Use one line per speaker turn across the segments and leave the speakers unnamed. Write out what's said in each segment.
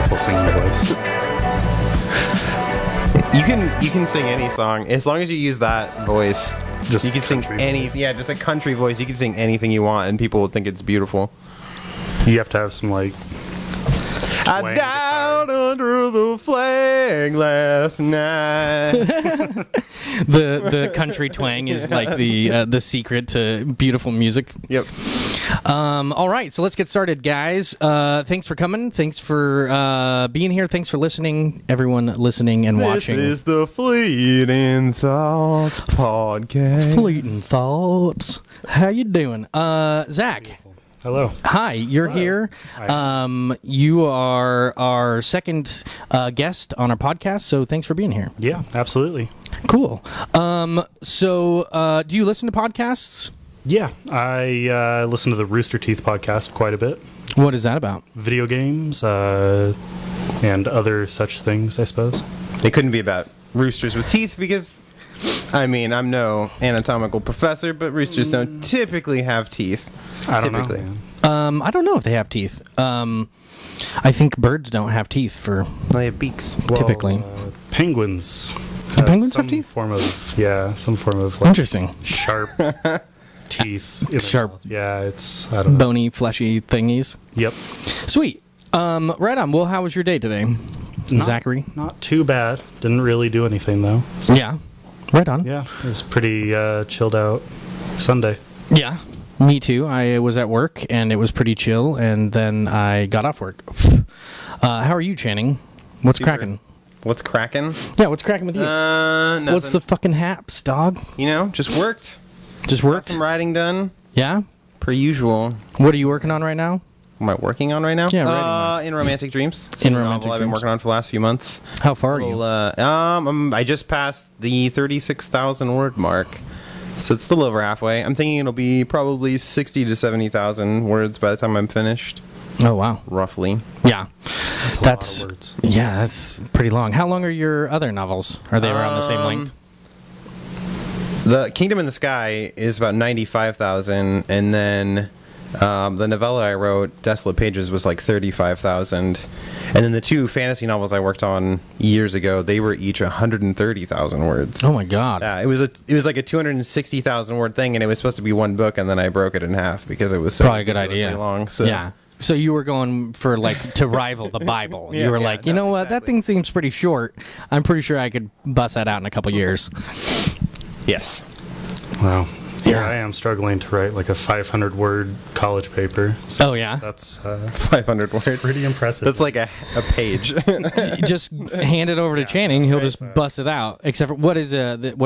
beautiful singing voice.
You can sing any song as long as you use that voice.
Just
you can sing any
voice.
yeah, just a country voice. You can sing anything you want, and people will think it's beautiful.
You have to have some like.
I died under the flag last night.
The country twang is like the secret to beautiful music.
Yep.
All right, so let's get started, guys. Thanks for coming. Thanks for being here. Thanks for listening, everyone listening and watching.
This is the Fleeting Thoughts podcast.
Fleeting Thoughts. How you doing, Zach?
Hello.
Hi, you're here. You are our second guest on our podcast, so thanks for being here.
Yeah, absolutely.
Cool. So, do you listen to podcasts?
Yeah, I listen to the Rooster Teeth podcast quite a bit.
What is that about?
Video games and other such things, I suppose.
It couldn't be about roosters with teeth because, I mean, I'm no anatomical professor, but roosters don't typically have teeth.
I don't
typically.
know. Man.
I don't know if they have teeth. I think birds don't have teeth for
They have beaks.
Well,
typically.
Penguins.
Do penguins have
some
teeth?
Some form of like
Interesting.
sharp teeth. in their
Sharp.
mouth. Yeah, it's I don't know.
Bony, fleshy thingies.
Yep.
Sweet. Right on. Well, how was your day today, Zachary?
Not too bad. Didn't really do anything though.
Yeah. Right on.
Yeah, it was pretty chilled out Sunday.
Yeah. Me too. I was at work and it was pretty chill, and then I got off work. How are you, Channing? What's
Super.
cracking?
What's cracking?
Yeah, what's cracking with you?
Nothing.
What's the fucking haps, dog?
just worked.
Just
Got
worked?
some writing done,
Yeah?
per usual.
What are you working on right now?
What am I working on right now?
Yeah, writing-wise.
In Romantic Dreams. It's
In
a
Romantic
novel I've been
Dreams.
working on for the last few months.
How far are you?
Well, I just passed the 36,000 word mark, so it's still over halfway. I'm thinking it'll be probably 60 to 70,000 words by the time I'm finished,
Oh, wow.
roughly.
Yeah.
That's a lot of words.
Yeah, that's pretty long. How long are your other novels? Are they around the same length?
The Kingdom in the Sky is about 95,000, and then the novella I wrote, Desolate Pages, was like 35,000. And then the two fantasy novels I worked on years ago, they were each 130,000 words.
Oh, my God.
Yeah, it was like a 260,000 word thing, and it was supposed to be one book, and then I broke it in half because it was so
Probably a good
ridiculously
idea.
long. So.
Yeah. So you were going for like to rival the Bible. You were like, you know what? That thing seems pretty short. I'm pretty sure I could bust that out in a couple years.
Yes.
Wow. Here
Yeah.
I am struggling to write like a 500 word college paper. So
Oh, yeah?
that's
500 words.
pretty impressive.
That's like a page.
Just hand it over to Channing. He'll just bust it out. Except for, what's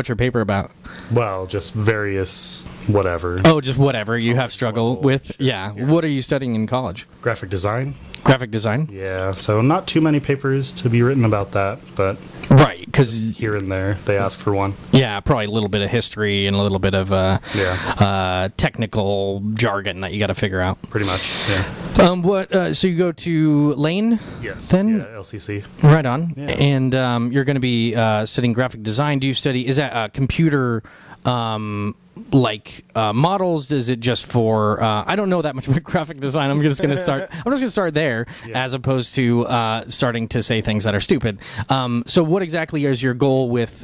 your paper about?
well, just various whatever.
Oh, just whatever you have struggle
level
with.
shit.
Yeah. What are you studying in college?
Graphic design.
Graphic design?
Yeah, so not too many papers to be written about that, but
Right. Because,
here and there they ask for one.
yeah, probably a little bit of history and a little bit of technical jargon that you got to figure out.
Pretty much. Yeah.
So you go to Lane?
Yes.
Then-
yeah, LCC.
Right on.
Yeah.
And you're going to be studying graphic design. Do you study, is that computer models? Is it just for, I don't know that much about graphic design. I'm just going to start there as opposed to starting to say things that are stupid. So what exactly is your goal with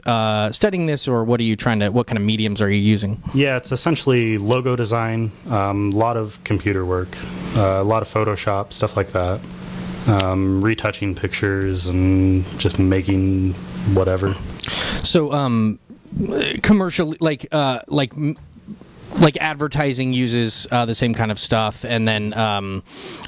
studying this, or what kind of mediums are you using?
Yeah, it's essentially logo design, a lot of computer work, a lot of Photoshop, stuff like that. Retouching pictures and just making whatever.
So, commercial, like advertising uses the same kind of stuff, and then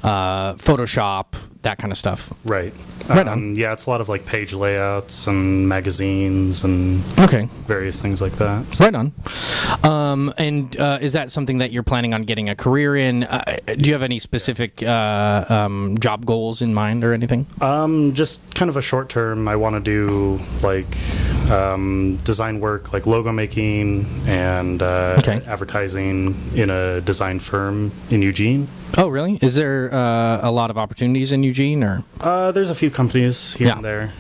Photoshop, that kind of stuff.
Right.
Right on.
Yeah, it's a lot of like page layouts and magazines and
Okay.
various things like that.
Right on. And is that something that you're planning on getting a career in? Do you have any specific job goals in mind or anything?
Just kind of a short term. I want to do like design work, like logo making and advertising in a design firm in Eugene.
Oh, really? Is there a lot of opportunities in Eugene, or?
There's a few companies here
Yeah.
and there.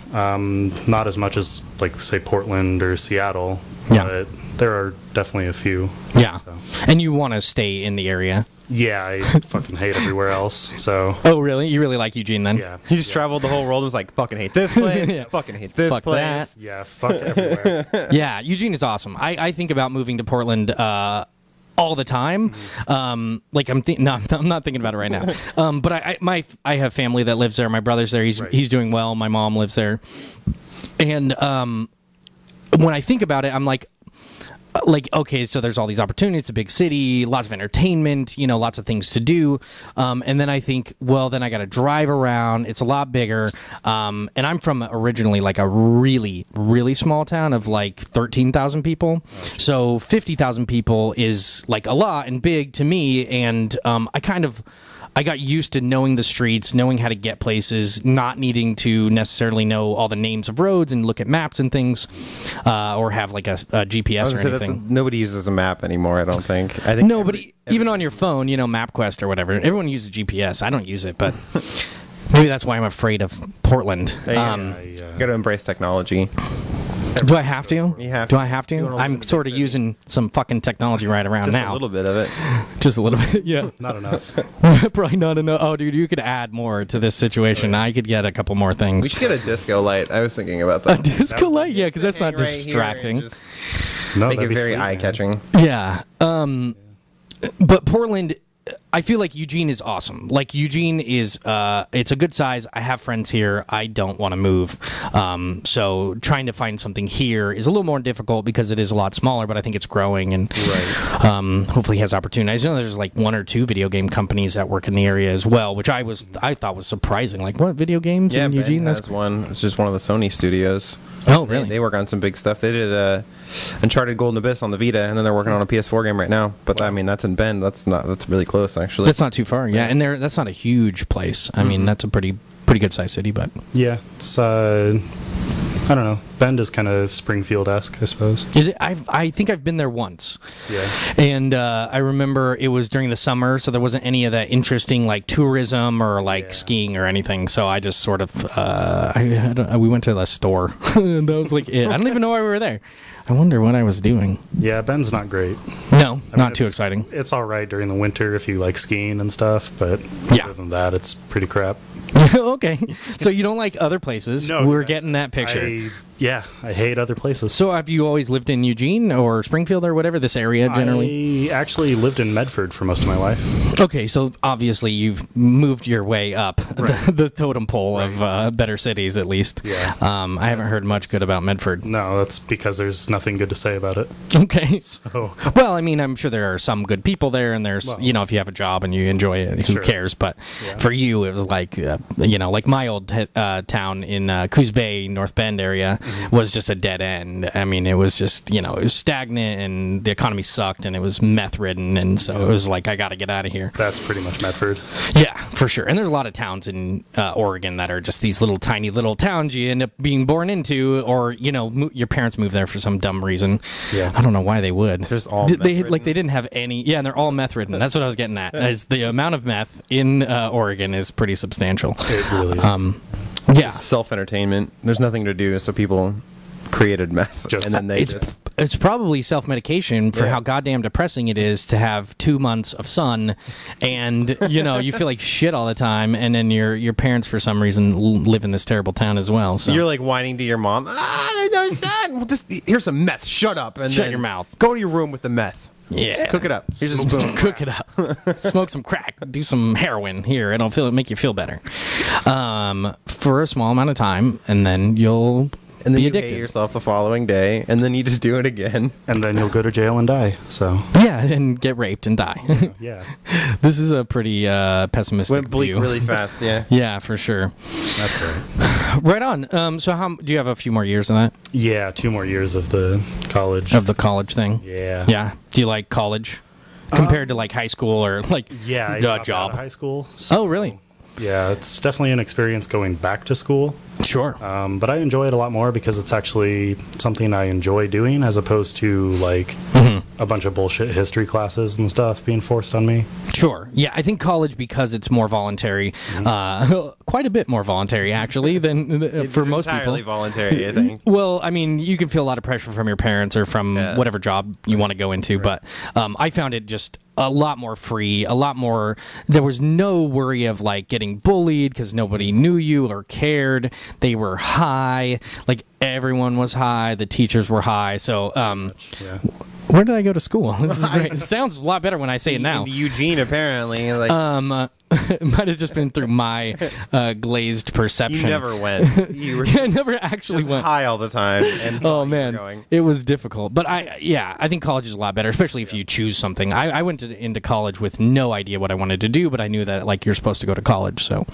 Not as much as like say Portland or Seattle.
Yeah.
But there are definitely a few.
Yeah.
So.
And you want to stay in the area?
Yeah, I fucking hate everywhere else. So
Oh, really? You really like Eugene then?
yeah,
He just traveled the whole world and was like, fucking hate this place,
Yeah.
fucking hate this
Fuck
place.
that.
yeah, fuck everywhere.
Yeah, Eugene is awesome. I think about moving to Portland all the time. Like no, I'm not thinking about it right now. But I have family that lives there. My brother's there.
Right.
He's doing well. My mom lives there. And when I think about it, I'm like, okay, so there's all these opportunities. It's a big city, lots of entertainment, lots of things to do. And then I think, well, then I got to drive around. It's a lot bigger. And I'm from originally like a really, really small town of like 13,000 people. So 50,000 people is like a lot and big to me. And I got used to knowing the streets, knowing how to get places, not needing to necessarily know all the names of roads and look at maps and things, or have like a GPS or anything.
Nobody uses a map anymore, I don't think. I think
Nobody, even on your phone, MapQuest or whatever, everyone uses GPS. I don't use it, but maybe that's why I'm afraid of Portland.
you got to embrace technology.
Do I have to?
You have
Do
to.
I have
You
to?
wanna live in
I'm
a big
sort of
city.
using some fucking technology right around
Just
now.
a little bit of it.
Just a little bit, yeah.
Not enough.
Probably not enough. Oh, dude, you could add more to this situation. I could get a couple more things.
We should get a disco light. I was thinking about that.
Disco light, yeah, because that's
Hang
not
right here and
distracting.
just
No,
make
that'd
it
be
very
sweet, man.
eye-catching.
Yeah. But Portland, I feel like Eugene is awesome. Like Eugene is, it's a good size. I have friends here. I don't want to move. So trying to find something here is a little more difficult because it is a lot smaller, but I think it's growing and hopefully has opportunities. I know there's like 1 or 2 video game companies that work in the area as well, which I thought was surprising. Like, what, video games
Yeah,
in Eugene?
Ben has one. It's just one of the Sony studios.
Oh, really?
They work on some big stuff. They did Uncharted Golden Abyss on the Vita, and then they're working on a PS4 game right now. But I mean, that's in Bend. That's really close, actually.
That's not too far. Yeah, and that's not a huge place. I mean, that's a pretty good sized city, but
Yeah, it's I don't know. Bend is kind of Springfield-esque, I suppose.
is it? I think I've been there once.
Yeah.
And I remember it was during the summer, so there wasn't any of that interesting like tourism or like
Yeah.
skiing or anything. So I just sort of we went to the store. And that was like it. I don't even know why we were there. I wonder what I was doing.
Yeah, Bend's not great.
No,
I mean,
not too
it's-
exciting.
It's all right during the winter if you like skiing and stuff, but
Yeah.
other than that, it's pretty crap.
Okay, so you don't like other places.
No,
We're
yeah.
getting that picture.
I hate other places.
So have you always lived in Eugene or Springfield or whatever, this area generally?
I actually lived in Medford for most of my life.
Okay, so obviously you've moved your way up
Right.
the totem pole of better cities, at least.
Yeah.
I haven't heard much good about Medford.
No, that's because there's nothing good to say about it.
Okay.
Oh,
Well, I mean, I'm sure there are some good people there, and there's,
Well,
if you have a job and you enjoy it, who
Sure.
cares? But
Yeah.
for you, it was like, like my old town in Coos Bay, North Bend area was just a dead end. I mean, it was just, it was stagnant, and the economy sucked, and it was meth ridden, and so it was like, I got to get out of here.
that's pretty much Medford.
Yeah, for sure. And there's a lot of towns in Oregon that are just these little tiny little towns you end up being born into, or your parents moved there for some dumb reason.
Yeah.
I don't know why they would.
There's all
they
meth-ridden?
like they didn't have any. Yeah, and they're all meth ridden. That's what I was getting at. Is the amount of meth in Oregon is pretty substantial.
It really is.
Yeah.
Self-entertainment. There's nothing to do, so people created meth,
Just-
and then they
It's
just...
it's probably self-medication for
Yeah.
how goddamn depressing it is to have 2 months of sun, and you feel like shit all the time, and then your parents for some reason live in this terrible town as well. So
You're like whining to your mom, there's no sun. Well, just here's some meth. Shut up. And
Shut
then
your mouth.
Go to your room with the meth.
yeah,
Just cook it up. Here's a
Just
spoon.
cook it up. Smoke some crack. Do some heroin here. It'll make you feel better. For a small amount of time, and then you'll
And then
be
you
addicted.
hate yourself the following day, and then you just do it again.
And then you'll go to jail and die. So,
Yeah, and get raped and die.
yeah,
This is a pretty pessimistic
Went bleak
view.
really fast, yeah.
Yeah, for sure.
that's right.
Right on. So, how do you have a few more years of that
Yeah, 2 more years of the college.
of the college thing?
Yeah.
Yeah. Do you like college compared to like high school or like
Yeah, I
the
dropped out
job?
of high school.
Oh, really?
Yeah, it's definitely an experience going back to school.
Sure.
But I enjoy it a lot more because it's actually something I enjoy doing as opposed to like a bunch of bullshit history classes and stuff being forced on me.
Sure. Yeah, I think college, because it's more voluntary, quite a bit more voluntary actually than for most people.
Entirely voluntary, I think.
Well, I mean, you can feel a lot of pressure from your parents or from whatever job you want to go into, but I found it just a lot more free, a lot more. There was no worry of like getting bullied because nobody knew you or cared. They were high, like everyone was high. The teachers were high. So,
Yeah.
where did I go to school? This is great. It sounds a lot better when I say it now.
In Eugene, apparently. Like,
It might have just been through my glazed perception.
you never went. You were
I never actually
just
went.
high all the time. And thought
Oh
you were
man,
going.
it was difficult. But I think college is a lot better, especially if you choose something. I went into college with no idea what I wanted to do, but I knew that like you're supposed to go to college. So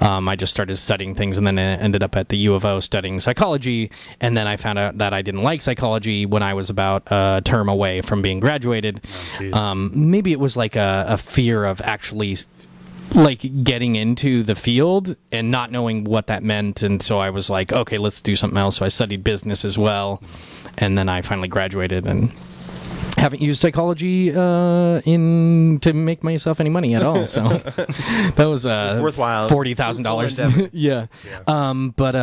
I just started studying things, and then I ended up at the U of O studying psychology. And then I found out that I didn't like psychology when I was about a term away from being graduated. Maybe it was like a fear of actually like getting into the field and not knowing what that meant, and so I was like, okay, let's do something else. So I studied business as well, and then I finally graduated and haven't used psychology to make myself any money at all. So that was
worthwhile.
$40,000. Yeah. But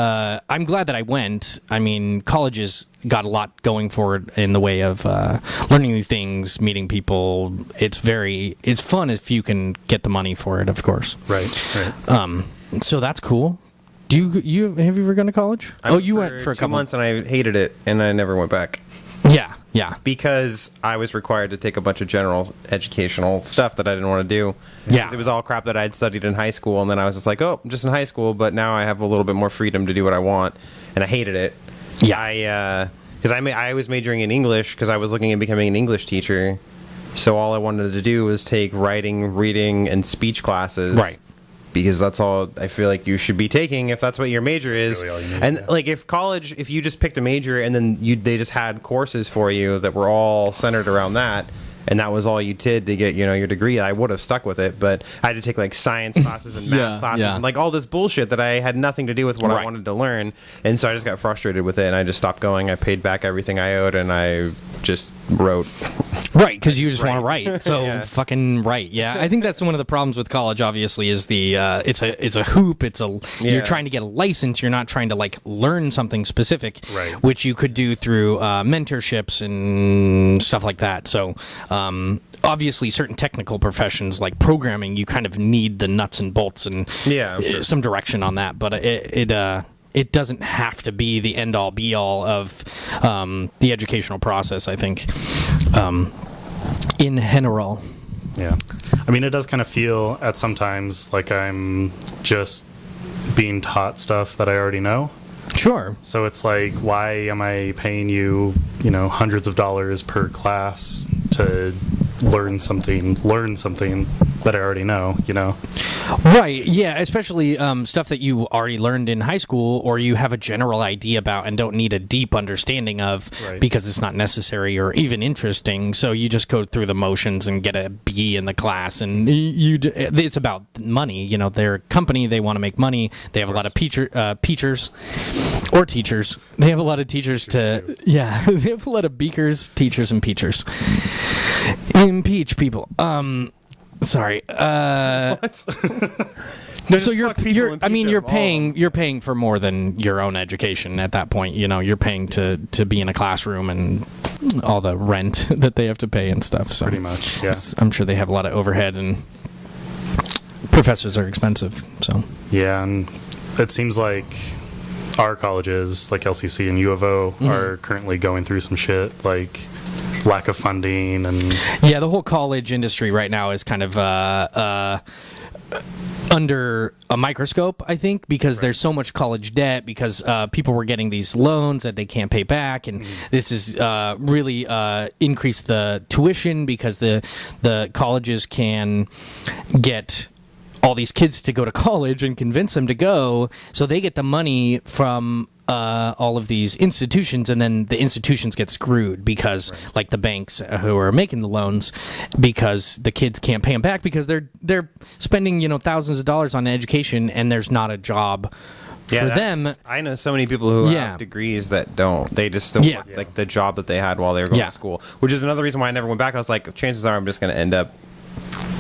I'm glad that I went. I mean, college has got a lot going for it in the way of learning new things, meeting people. It's fun if you can get the money for it, of course.
Right.
So that's cool. Have you ever gone to college? You went for a
2
couple
months, and I hated it, and I never went back.
Yeah.
Because I was required to take a bunch of general educational stuff that I didn't want to do.
Yeah.
Because it was all crap that I'd studied in high school, and then I was just like, oh, I'm just in high school, but now I have a little bit more freedom to do what I want, and I hated it.
Yeah.
Because I was majoring in English because I was looking at becoming an English teacher, so all I wanted to do was take writing, reading, and speech classes.
Right.
Because that's all I feel like you should be taking if that's what your major is.
really all you need,
And
yeah.
like if you just picked a major and then they just had courses for you that were all centered around that, and that was all you did to get your degree, I would have stuck with it. But I had to take like science classes and math classes and like all this bullshit that I had nothing to do with what I wanted to learn, and so I just got frustrated with it, and I just stopped going. I paid back everything I owed, and I just wrote.
Right, because you just want to write. So
Yeah.
fucking write. Yeah, I think that's one of the problems with college. Obviously, is the it's a hoop. You're trying to get a license. You're not trying to like learn something specific,
Right.
which you could do through mentorships and stuff like that. So. Obviously, certain technical professions like programming, you kind of need the nuts and bolts and
Sure.
some direction on that. But it doesn't have to be the end all be all of the educational process, I think, in general.
Yeah. I mean, it does kind of feel at sometimes like I'm just being taught stuff that I already know.
Sure.
So it's like, why am I paying you, hundreds of dollars per class to learn something that I already know,
Right, yeah, especially stuff that you already learned in high school or you have a general idea about and don't need a deep understanding of because it's not necessary or even interesting. So you just go through the motions and get a B in the class, and it's about money. Their company, they want to make money. They have a lot of teachers. They have a lot of teachers they have a lot of beakers, teachers, and peachers. Impeach people. Sorry.
What?
So you're
paying.
You're paying for more than your own education at that point. You're paying to be in a classroom and all the rent that they have to pay and stuff. So
pretty much, yeah.
I'm sure they have a lot of overhead, and professors are expensive. So
Yeah, and it seems like our colleges, like LCC and U of O, are currently going through some shit, like lack of funding and...
Yeah, the whole college industry right now is kind of under a microscope, I think, because there's so much college debt, because people were getting these loans that they can't pay back, and this is really increased the tuition because the colleges can get all these kids to go to college and convince them to go, so they get the money from all of these institutions, and then the institutions get screwed because, like the banks who are making the loans, because the kids can't pay them back because they're spending thousands of dollars on education, and there's not a job for them,
I know so many people who
Yeah.
have degrees that don't. They just still
Yeah.
work like the job that they had while they were going
Yeah.
to school, which is another reason why I never went back. I was like, chances are I'm just going to end up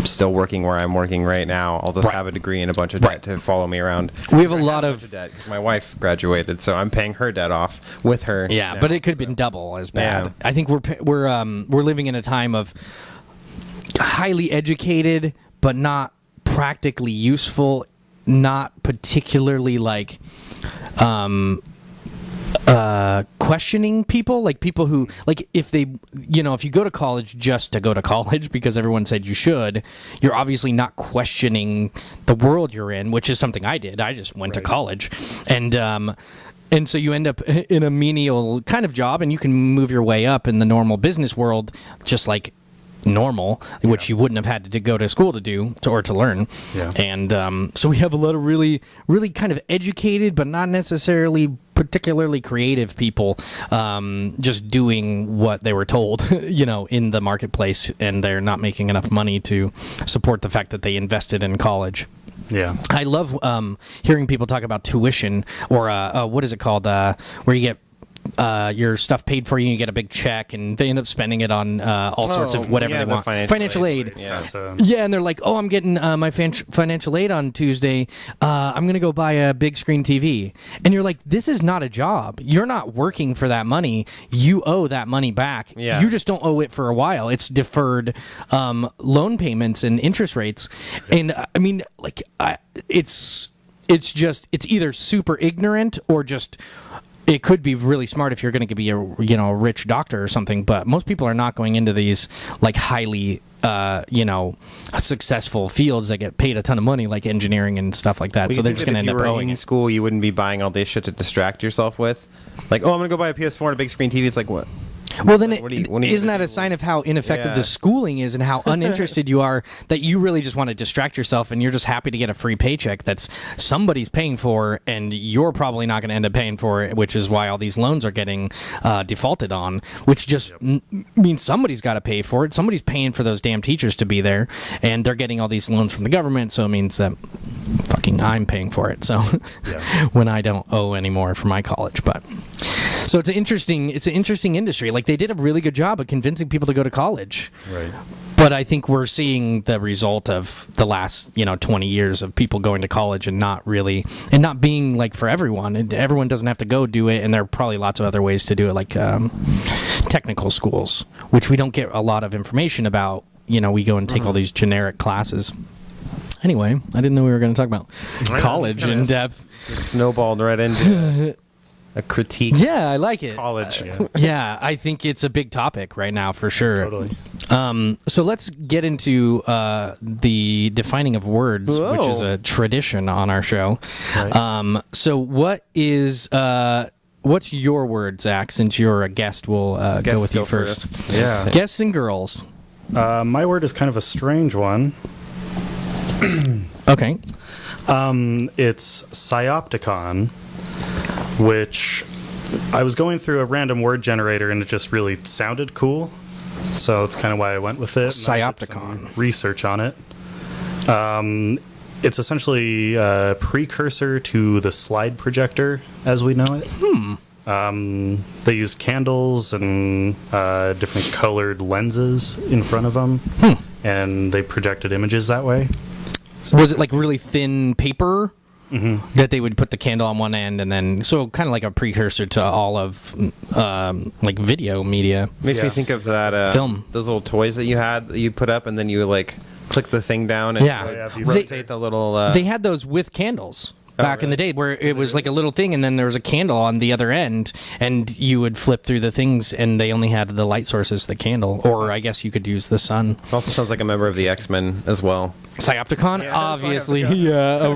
still working where I'm working right now. I'll just
Right.
have a degree and a bunch of debt
Right.
to follow me around.
we have a
I
lot
bunch
of
debt because my wife graduated, so I'm paying her debt off with her.
yeah,
now,
but it could have
so.
been double as bad.
Yeah.
I think we're living in a time of highly educated but not practically useful, not particularly like questioning people, like people who, like, if they, if you go to college just to go to college because everyone said you should, you're obviously not questioning the world you're in, which is something I did. I just went to college, and so you end up in a menial kind of job, and you can move your way up in the normal business world, just like normal, which you wouldn't have had to go to school to do or to learn.
Yeah.
And so we have a lot of really, really kind of educated, but not necessarily particularly creative people just doing what they were told, in the marketplace, and they're not making enough money to support the fact that they invested in college.
Yeah.
I love hearing people talk about tuition, or what is it called, where you get your stuff paid for you, and you get a big check, and they end up spending it on all sorts of whatever
yeah,
they
the
want. Financial aid.
Yeah.
So,
Yeah, and they're like, "Oh, I'm getting my financial aid on Tuesday. I'm going to go buy a big screen TV." And you're like, "This is not a job. You're not working for that money. You owe that money back.
Yeah.
You just don't owe it for a while. It's deferred loan payments and interest rates." And I mean, like, it's either super ignorant or just. It could be really smart if you're going to be a rich doctor or something, but most people are not going into these like highly successful fields that get paid a ton of money, like engineering and stuff like that.
Well,
So
you
they're
think
just
that
going to
if
end up
you were
owing
in
it.
school, you wouldn't be buying all this shit to distract yourself with. Like, oh, I'm gonna go buy a PS4 and a big screen TV. It's like, what?
Well, then
What are you
isn't
gonna
that
do?
a sign of how ineffective
Yeah.
the schooling is and how uninterested you are, that you really just want to distract yourself and you're just happy to get a free paycheck that's somebody's paying for and you're probably not going to end up paying for it, which is why all these loans are getting defaulted on, which just means somebody's got to pay for it. Somebody's paying for those damn teachers to be there, and they're getting all these loans from the government, so it means that fucking I'm paying for it. So when I don't owe anymore for my college, but... So it's an interesting industry. Like, they did a really good job of convincing people to go to college.
right.
But I think we're seeing the result of the last, 20 years of people going to college and not being like for everyone. And everyone doesn't have to go do it, and there are probably lots of other ways to do it, like technical schools, which we don't get a lot of information about. We go and take all these generic classes. Anyway, I didn't know we were going to talk about college in depth.
Snowballed right into a critique.
Yeah, I like it.
College.
Yeah, I think it's a big topic right now for sure.
Totally.
So let's get into the defining of words, which
Whoa.
is a tradition on our show.
Right.
So what's your word, Zach? Since you're a guest, we'll go
Guests
with
go
you first.
Yeah.
Guests and girls.
My word is kind of a strange one.
Okay.
It's Psyopticon, which I was going through a random word generator and it just really sounded cool. So it's kind of why I went with it. And I did some
Psyopticon.
research on it. It's essentially a precursor to the slide projector as we know it. They use candles and different colored lenses in front of them, and they projected images that way.
Was it like really thin paper that they would put the candle on one end, and then so kind of like a precursor to all of like video media?
Makes me
Yeah.
think of that
Film.
those little toys that you had that you put up, and then you like click the thing down and
Yeah.
like,
Yeah, you
rotate the little.
They had those with candles back in the day, where it was like a little thing, and then there was a candle on the other end, and you would flip through the things, and they only had the light source as the candle, or I guess you could use the sun.
Also sounds like a member of the X-Men as well.
Psyopticon,
Yeah,
obviously, yeah,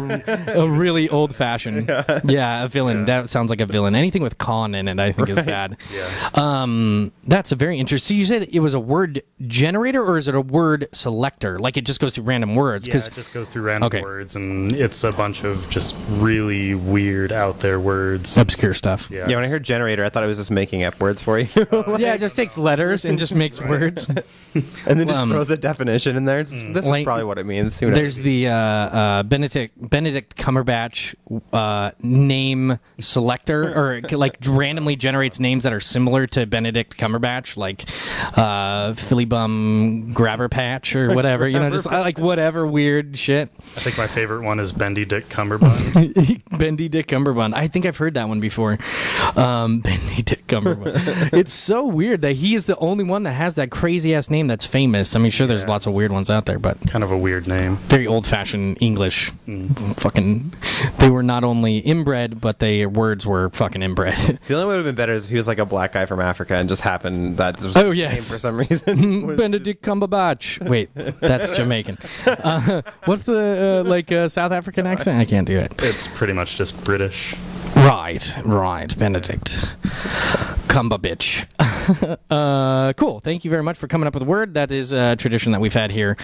a really old-fashioned, yeah, a villain. That sounds like a villain. Anything with con in it, I think, is bad.
Yeah.
That's a very interesting. So you said it was a word generator, or is it a word selector? Like it just goes through random words?
Yeah, it just goes through random
Okay.
words, and it's a bunch of just really weird, out there words.
obscure stuff.
Yeah.
Yeah, when I heard generator, I thought it was just making up words for you,
Yeah, it just takes letters and just makes words.
and then just
Um,
throws a definition in there. This is
Like-
probably what it means. aliens. Who knows?
There's the Benedict Cumberbatch name selector, or like randomly generates names that are similar to Benedict Cumberbatch, like Philly Bum Grabber Patch or whatever. You know, just like whatever weird shit.
I think my favorite one is Bendy Dick Cumberbund.
Bendy Dick Cumberbund. I think I've heard that one before. Bendy Dick Cumberbund. It's so weird that he is the only one that has that crazy ass name that's famous. I mean, sure, there's lots of weird ones out there, but
Kind of a weird name.
very old-fashioned English. Fucking, they were not only inbred, but their words were fucking inbred.
The only way would have been better is if he was like a black guy from Africa and just happened that was
Oh,
his
yes.
name for some reason.
Benedict Cumberbatch. Wait, that's Jamaican. What's the South African accent? I can't do it.
It's pretty much just British.
Right. Benedict Cumberbitch. Cool. Thank you very much for coming up with a word. That is a tradition that we've had here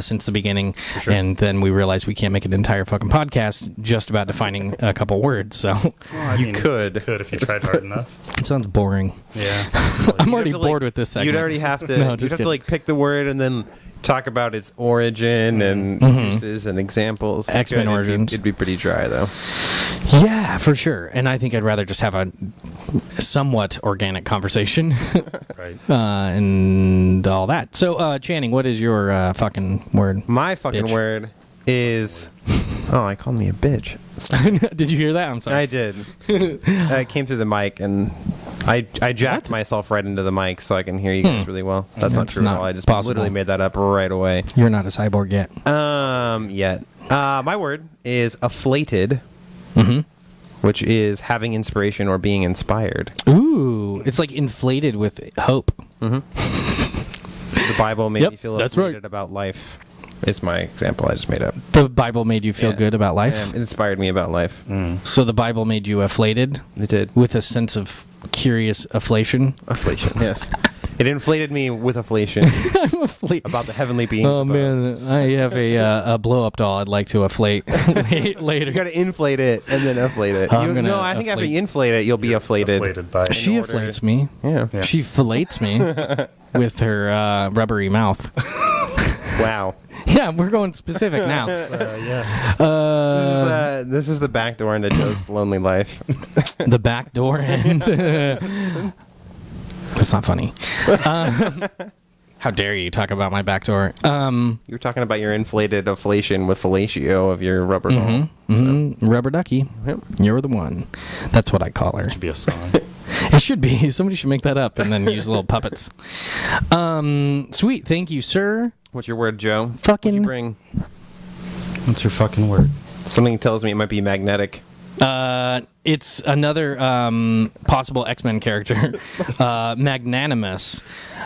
since the beginning.
Sure.
And then we realized we can't make an entire fucking podcast just about defining a couple words. So
Well, I
You
mean,
could.
if you tried hard enough.
it sounds boring.
Yeah.
I'm already
You'd have to,
bored with this segment.
You'd already have to.
No,
you'd
just
have to
kidding.
like pick the word and then talk about its origin and uses and examples.
X-Men
It'd be-
origins.
It'd be pretty dry though.
Yeah, for sure. And I think I'd rather just have a somewhat organic conversation
Right.
and all that. So, Channing, what is your fucking word?
My fucking
Bitch.
word is. Oh, I called me a bitch.
Did you hear that? I'm
I
sorry.
did. I came through the mic and I jacked
What?
myself right into the mic so I can hear you guys really well. That's not
That's
true
not
at all. I just
possible.
literally made that up right away.
You're not a cyborg yet.
Yet. My word is afflated,
Mm-hmm.
which is having inspiration or being inspired.
Ooh, it's like inflated with hope.
The Bible made
Yep,
me feel
that's right.
afflated about life. Is my example I just made up.
The Bible made you feel
Yeah.
good about life.
It inspired me about life.
So the Bible made you afflated
It did.
with a sense of curious afflation.
Afflation, yes. It inflated me with afflation
I'm afflated.
about the heavenly beings
Oh
above.
man, I have a blow up doll I'd like to afflate later.
You gotta inflate it and then afflate it.
I'm gonna
No, I think after
afflate-
you inflate it, you'll be afflated.
Afflated by.
She
order-
afflates me.
Yeah.
Yeah.
She fillets me with her rubbery mouth.
Wow.
Yeah, we're going specific now.
Yeah.
This is the back door into Joe's lonely life.
The back door end. That's not funny. How dare you talk about my back door?
You were talking about your inflated afflation with fellatio of your rubber doll.
Rubber ducky.
Yep.
You're the one. That's what I call her.
Should be a song.
It should be. Somebody should make that up and then use little puppets. Sweet. Thank you, sir.
What's your word, Joe?
Fucking-
What'd you bring?
What's your fucking word?
Something tells me it might be magnetic.
It's another possible X-Men character. Magnanimous.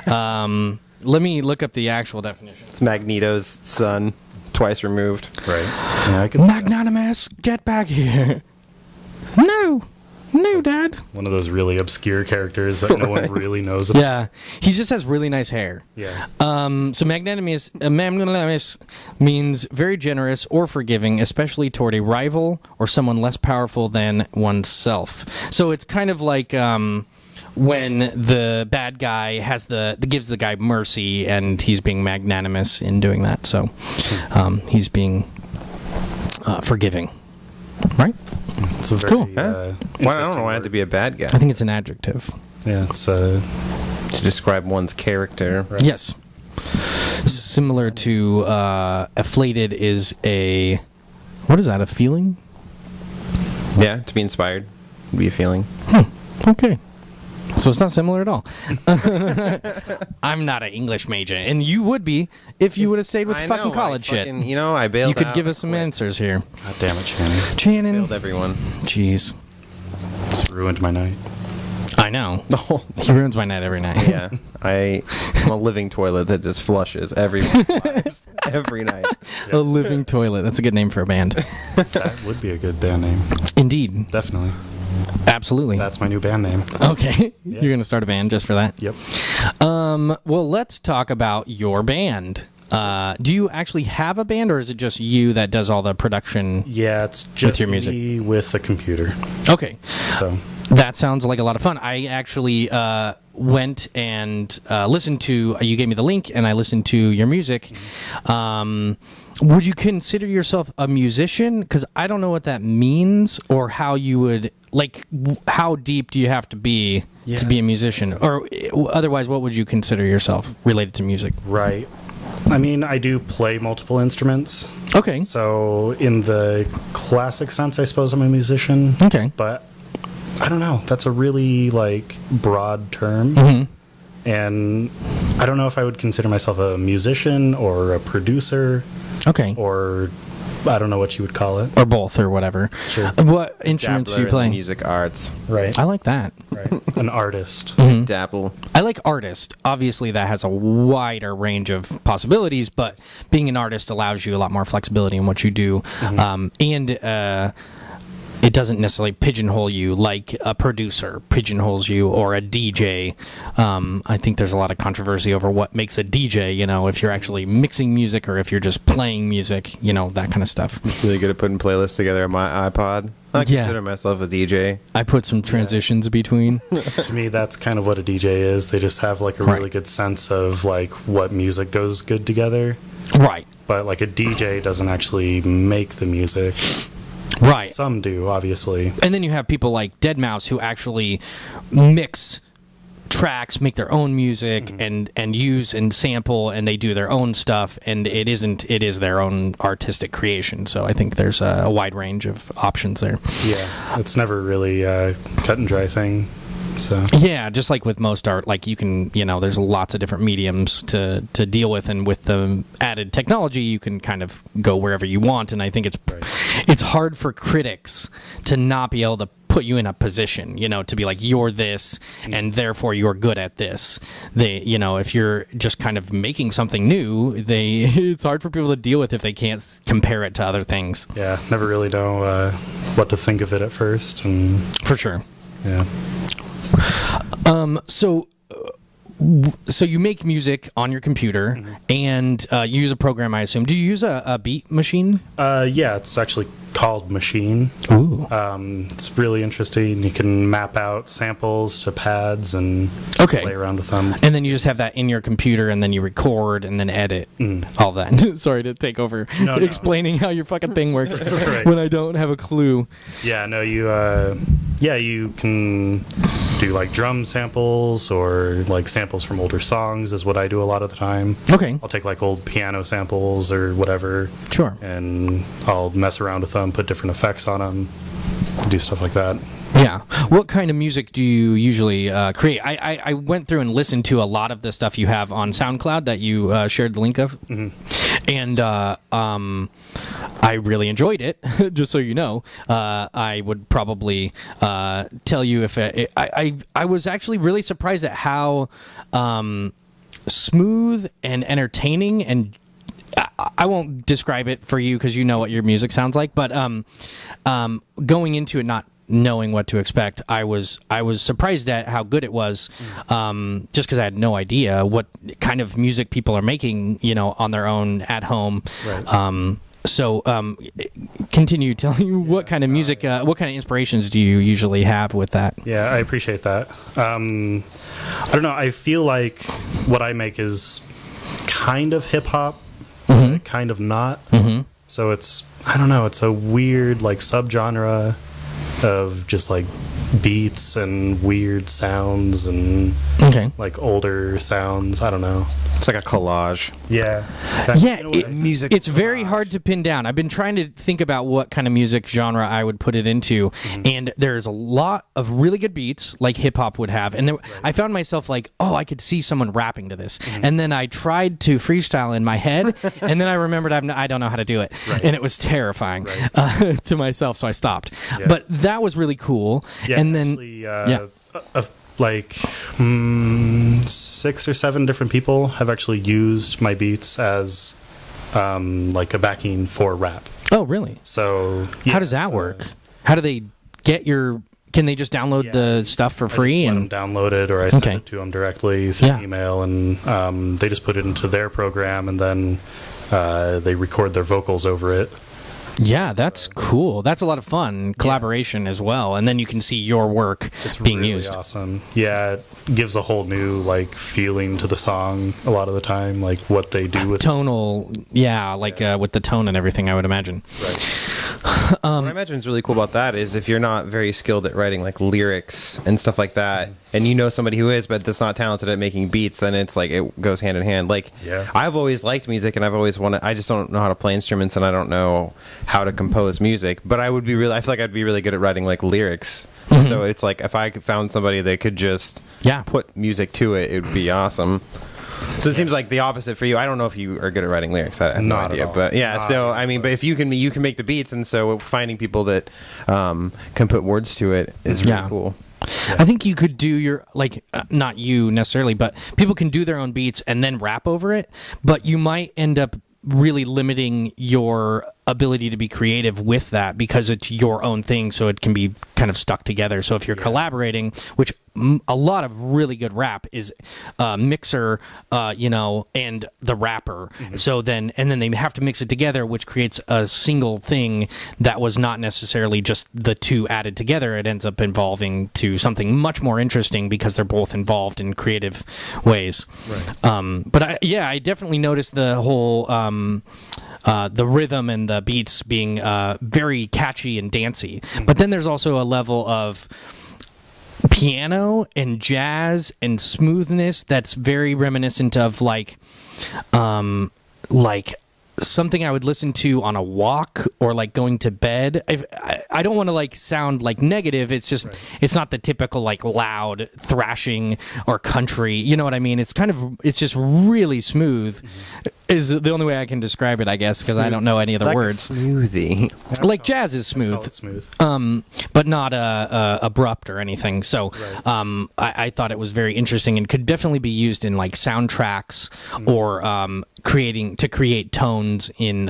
Let me look up the actual definition.
It's Magneto's son, twice removed.
Right. Yeah, I could.
Magnanimous, get back here. No, Dad.
One of those really obscure characters that no one really knows about.
Yeah, he just has really nice hair.
Yeah.
So magnanimous means very generous or forgiving, especially toward a rival or someone less powerful than oneself. So it's kind of like when the bad guy gives the guy mercy, and he's being magnanimous in doing that. So he's being forgiving, right?
It's a very,
Cool.
Well, I don't
interesting
know why it had
word.
to be a bad guy.
I think it's an adjective.
Yeah, it's
To describe one's character.
Right.
Yes. Similar to afflated is a, what is that, a feeling?
Yeah, to be inspired would be a feeling.
Okay. So it's not similar at all. I'm not an English major, and you would be if you would have stayed with the fucking college shit.
You know, I bailed
You could
out
give us some
quick.
answers here.
God damn it, Shannon.
Shannon.
Failed everyone.
Jeez.
Just ruined my night.
I know. He ruins my night every night.
Yeah, I'm a living toilet that just flushes everyone's lives every night.
A living toilet. That's a good name for a band.
That would be a good band name.
Indeed.
Definitely.
Absolutely.
That's my new band name.
Okay. You're going to start a band just for that?
Yep.
Well, let's talk about your band. Do you actually have a band, or is it just you that does all the production?
Yeah, it's just
your music.
me with a computer.
Okay.
So
That sounds like a lot of fun. I actually went and listened to, you gave me the link, and I listened to your music. Would you consider yourself a musician? Because I don't know what that means, or how you would, like, how deep do you have to be to be a musician? Or otherwise, what would you consider yourself related to music?
Right. I mean, I do play multiple instruments.
Okay.
So in the classic sense, I suppose I'm a musician.
Okay.
But I don't know. That's a really, like, broad term. And I don't know if I would consider myself a musician or a producer.
Okay.
Or I don't know what you would call it.
Or both, or whatever.
Sure.
What instruments do you
Dabbler in
play?
the music arts.
Right.
I like that.
Right. An artist.
Dabble.
I like artist. Obviously, that has a wider range of possibilities, but being an artist allows you a lot more flexibility in what you do. And it doesn't necessarily pigeonhole you like a producer pigeonholes you, or a DJ. I think there's a lot of controversy over what makes a DJ, you know, if you're actually mixing music or if you're just playing music, you know, that kind of stuff.
Really good at putting playlists together on my iPod. I
Yeah.
consider myself a DJ.
I put some transitions between.
To me, that's kind of what a DJ is. They just have, like, a really
Right.
good sense of, like, what music goes good together.
Right.
But, like, a DJ doesn't actually make the music.
Right.
Some do, obviously.
And then you have people like Deadmau5 who actually mix tracks, make their own music, and use and sample, and they do their own stuff, and it is their own artistic creation. So I think there's a wide range of options there.
Yeah. It's never really a cut and dry thing. So
Yeah, just like with most art, like you can, you know, there's lots of different mediums to deal with, and with the added technology, you can kind of go wherever you want. And I think it's hard for critics to not be able to put you in a position, you know, to be like, you're this, and therefore you're good at this. They, you know, if you're just kind of making something new, it's hard for people to deal with if they can't compare it to other things.
yeah, never really know what to think of it at first. And
For sure.
yeah.
So you make music on your computer, and you use a program, I assume. Do you use a beat machine?
Yeah, it's actually called Machine.
Ooh.
It's really interesting. You can map out samples to pads and
Okay.
play around with them.
And then you just have that in your computer, and then you record and then edit all that. Sorry to take over
No.
explaining how your fucking thing works
Right.
when I don't have a clue.
Yeah, no, you can do, like, drum samples or, like, samples from older songs is what I do a lot of the time.
Okay,
I'll take, like, old piano samples or whatever,
sure.
and I'll mess around with them, put different effects on them, do stuff like that.
Yeah. What kind of music do you usually create? I went through and listened to a lot of the stuff you have on SoundCloud that you shared the link of. And I really enjoyed it, just so you know. I would probably tell you if I was actually really surprised at how smooth and entertaining, and I won't describe it for you because you know what your music sounds like, but going into it not knowing what to expect, I was surprised at how good it was, just because I had no idea what kind of music people are making, you know, on their own at home.
Right.
So continue telling you what kind of music, what kind of inspirations do you usually have with that?
Yeah, I appreciate that. I don't know. I feel like what I make is kind of hip hop, kind of not. So it's, I don't know, it's a weird, like, subgenre of just, like, beats and weird sounds and
Okay.
like older sounds. I don't know.
It's like a collage.
Yeah.
Yeah,
In a way.
Music.
it's very hard to pin down. I've been trying to think about what kind of music genre I would put it into, and there's a lot of really good beats like hip hop would have, and I found myself like, oh, I could see someone rapping to this, and then I tried to freestyle in my head, and then I remembered I don't know how to do it, and it was terrifying to myself, so I stopped.
Yeah.
But that was really cool,
Yeah,
and then
actually, like 6 or 7 different people have actually used my beats as like a backing for rap.
oh, really?
So
How does that work? How do they get your? Can they just download the stuff for free?
I just let them download it, or I send
Okay.
it to them directly through
Yeah.
email, and they just put it into their program, and then they record their vocals over it.
Yeah, that's cool. That's a lot of fun. Collaboration as well. And then you can see your work
It's
being
really
used.
awesome. Yeah, it gives a whole new like feeling to the song a lot of the time, like what they do with
Tonal, yeah, like with the tone and everything, I would imagine.
What I imagine is really cool about that is if you're not very skilled at writing like lyrics and stuff like that, and you know somebody who is, but that's not talented at making beats, then it's like it goes hand in hand. Like
Yeah.
I've always liked music, and I've always wanted. I just don't know how to play instruments, and I don't know how to compose music. But I would be really. I feel like I'd be really good at writing like lyrics. So it's like if I could found somebody that could just
Yeah.
put music to it, it would be awesome. So it seems like the opposite for you. I don't know if you are good at writing lyrics. I have no
Not at
idea,
all.
but yeah.
Not
So
even
I mean, but if you can make the beats, and so finding people that can put words to it is really
Yeah.
cool.
I think you could do your, like, not you necessarily, but people can do their own beats and then rap over it, but you might end up really limiting your ability to be creative with that because it's your own thing, so it can be kind of stuck together. So if you're collaborating, which a lot of really good rap is mixer, and the rapper. So then they have to mix it together, which creates a single thing that was not necessarily just the two added together. It ends up evolving to something much more interesting because they're both involved in creative ways.
Right.
But I definitely noticed the whole the rhythm and the beats being very catchy and dancey. But then there's also a level of piano and jazz and smoothness that's very reminiscent of like something I would listen to on a walk or like going to bed. I don't want to like sound like negative. It's just it's not the typical like loud thrashing or country. You know what I mean? It's just really smooth. Is the only way I can describe it, I guess, because I don't know any other
Like
words.
a smoothie.
Like jazz is
Call
smooth.
it smooth.
But not abrupt or anything. So I thought it was very interesting and could definitely be used in like soundtracks or to create tones in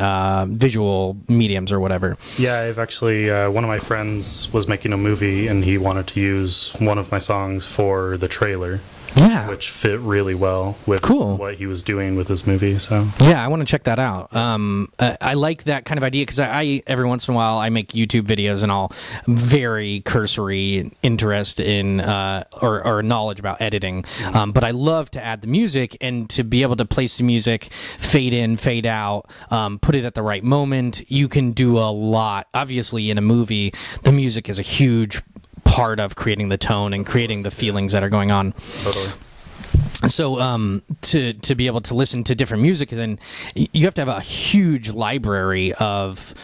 visual mediums or whatever.
Yeah, I've actually one of my friends was making a movie and he wanted to use one of my songs for the trailer,
Yeah.
which fit really well with
Cool.
what he was doing with his movie. So
Yeah, I want to check that out. I like that kind of idea because I every once in a while I make YouTube videos and I'll very cursory interest in or knowledge about editing. But I love to add the music and to be able to place the music, fade in, fade out, put it at the right moment. You can do a lot. Obviously, in a movie, the music is a huge part of creating the tone and creating the feelings that are going on.
totally.
So to be able to listen to different music, then you have to have a huge library of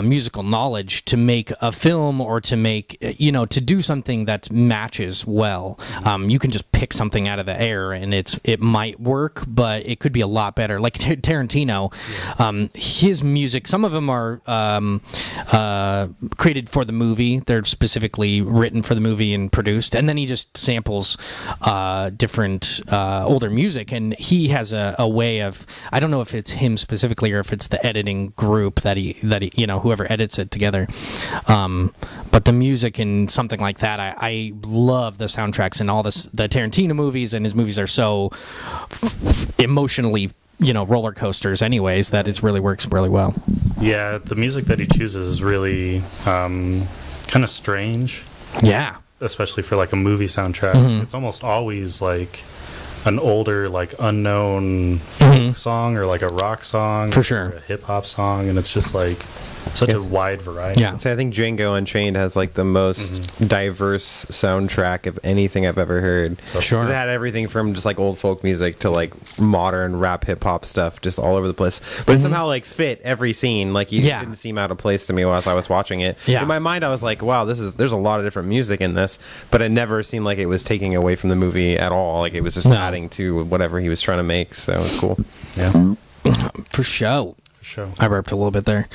musical knowledge to make a film or to make to do something that matches well. You can just pick something out of the air and it might work, but it could be a lot better. Like Tarantino, his music, some of them are created for the movie. They're specifically written for the movie and produced, and then he just samples different older music, and he has a way of, I don't know if it's him specifically or if it's the editing group that he whoever edits it together, but the music and something like that, I love the soundtracks and all the Tarantino movies, and his movies are so emotionally roller coasters anyways that it really works really well.
Yeah, the music that he chooses is really kind of strange,
Yeah.
especially for like a movie soundtrack. It's almost always like an older, like unknown folk song or like a rock song,
For
or
sure.
a hip hop song, and it's just like such a wide variety.
Yeah.
So I think Django Unchained has like the most diverse soundtrack of anything I've ever heard.
Sure.
'Cause it had everything from just like old folk music to like modern rap hip hop stuff, just all over the place. But it somehow like fit every scene. Like it
Yeah.
didn't seem out of place to me while I was watching it.
Yeah.
In my mind, I was like, wow, there's a lot of different music in this, but it never seemed like it was taking away from the movie at all. Like it was just
No.
adding to whatever he was trying to make. So it was cool.
Yeah,
For sure.
for sure.
I burped a little bit there.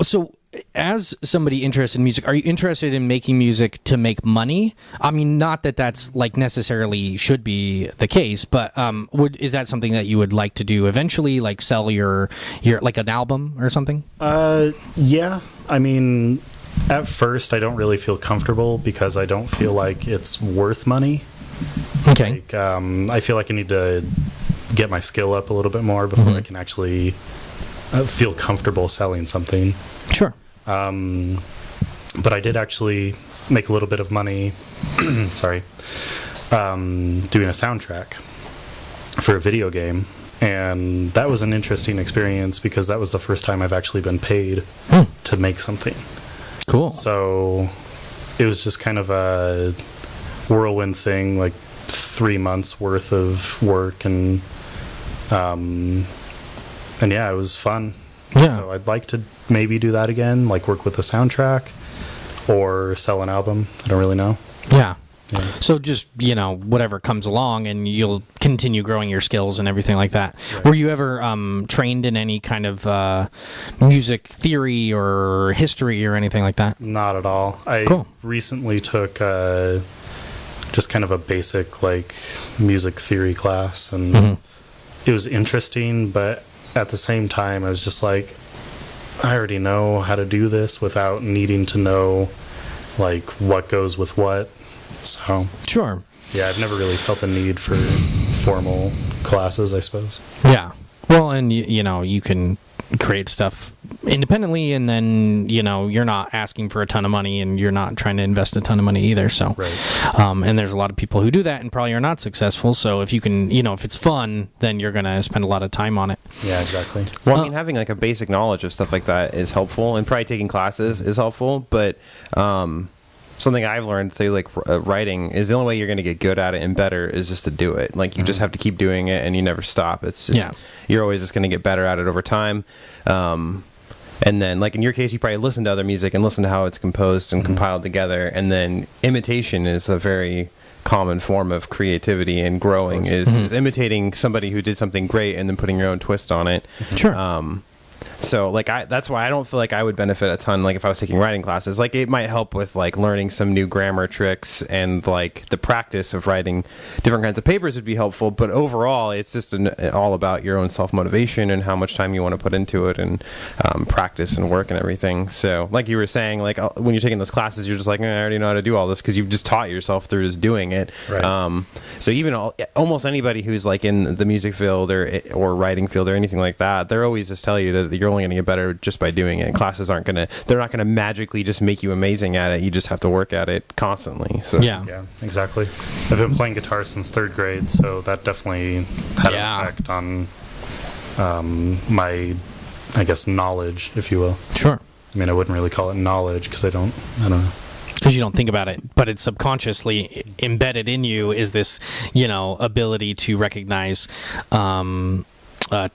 So as somebody interested in music, are you interested in making music to make money? I mean, not that that's like necessarily should be the case, but is that something that you would like to do eventually, like sell your like an album or something?
Yeah, I mean, at first I don't really feel comfortable because I don't feel like it's worth money.
Okay.
Like, I feel like I need to get my skill up a little bit more before I can actually feel comfortable selling something.
Sure.
But I did actually make a little bit of money, sorry, doing a soundtrack for a video game. And that was an interesting experience because that was the first time I've actually been paid to make something.
Cool.
So it was just kind of a whirlwind thing, like 3 months worth of work, and yeah, it was fun.
Yeah.
So I'd like to maybe do that again, like work with a soundtrack or sell an album. I don't really know.
Yeah.
Yeah.
So just, whatever comes along, and you'll continue growing your skills and everything like that.
Right.
Were you ever trained in any kind of music theory or history or anything like that?
Not at all. I
Cool.
recently took just kind of a basic like music theory class, and it was interesting, but at the same time I was just like, I already know how to do this without needing to know like what goes with what. So
Sure.
yeah, I've never really felt the need for formal classes, I suppose.
Yeah. Well, and you can create stuff independently, and then you're not asking for a ton of money, and you're not trying to invest a ton of money either. So,
Right.
And there's a lot of people who do that and probably are not successful. So if you can, if it's fun, then you're gonna spend a lot of time on it.
Yeah, exactly.
Well, I mean, having like a basic knowledge of stuff like that is helpful, and probably taking classes is helpful. But something I've learned through like writing is the only way you're going to get good at it and better is just to do it. Like you just have to keep doing it, and you never stop. It's just you're always just going to get better at it over time. And then, like in your case, you probably listen to other music and listen to how it's composed and compiled together. And then imitation is a very common form of creativity and growing is imitating somebody who did something great and then putting your own twist on it.
Sure.
So like that's why I don't feel like I would benefit a ton like if I was taking writing classes. Like it might help with like learning some new grammar tricks, and like the practice of writing different kinds of papers would be helpful, but overall it's just all about your own self-motivation and how much time you want to put into it, and practice and work and everything. So like you were saying, like when you're taking those classes, you're just like, I already know how to do all this because you've just taught yourself through just doing it.
Right.
So even almost anybody who's like in the music field or writing field or anything like that, they're always just tell you that you're only going to get better just by doing it. Classes they're not going to magically just make you amazing at it. You just have to work at it constantly. So
Yeah, exactly. I've been playing guitar since 3rd grade, so that definitely had an effect on my, I guess, knowledge, if you will.
Sure.
I mean, I wouldn't really call it knowledge because I don't know.
Because you don't think about it, but it's subconsciously embedded in you is this, ability to recognize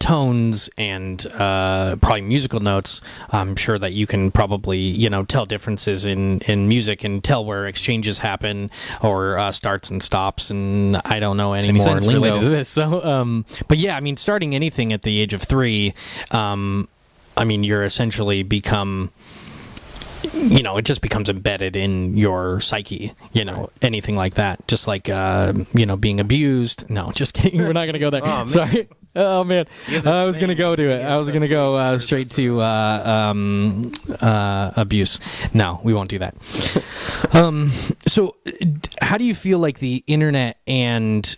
tones and probably musical notes. I'm sure that you can probably, tell differences in music and tell where exchanges happen or starts and stops. And I don't know any more related to this. So, but yeah, I mean, starting anything at the age of 3, you're essentially become... it just becomes embedded in your psyche, anything like that. Just like, being abused. No, just kidding. We're not going to go there.
Oh,
Sorry. Oh, man. I was going to go to it. I was going to go straight to abuse. No, we won't do that. So how do you feel like the internet and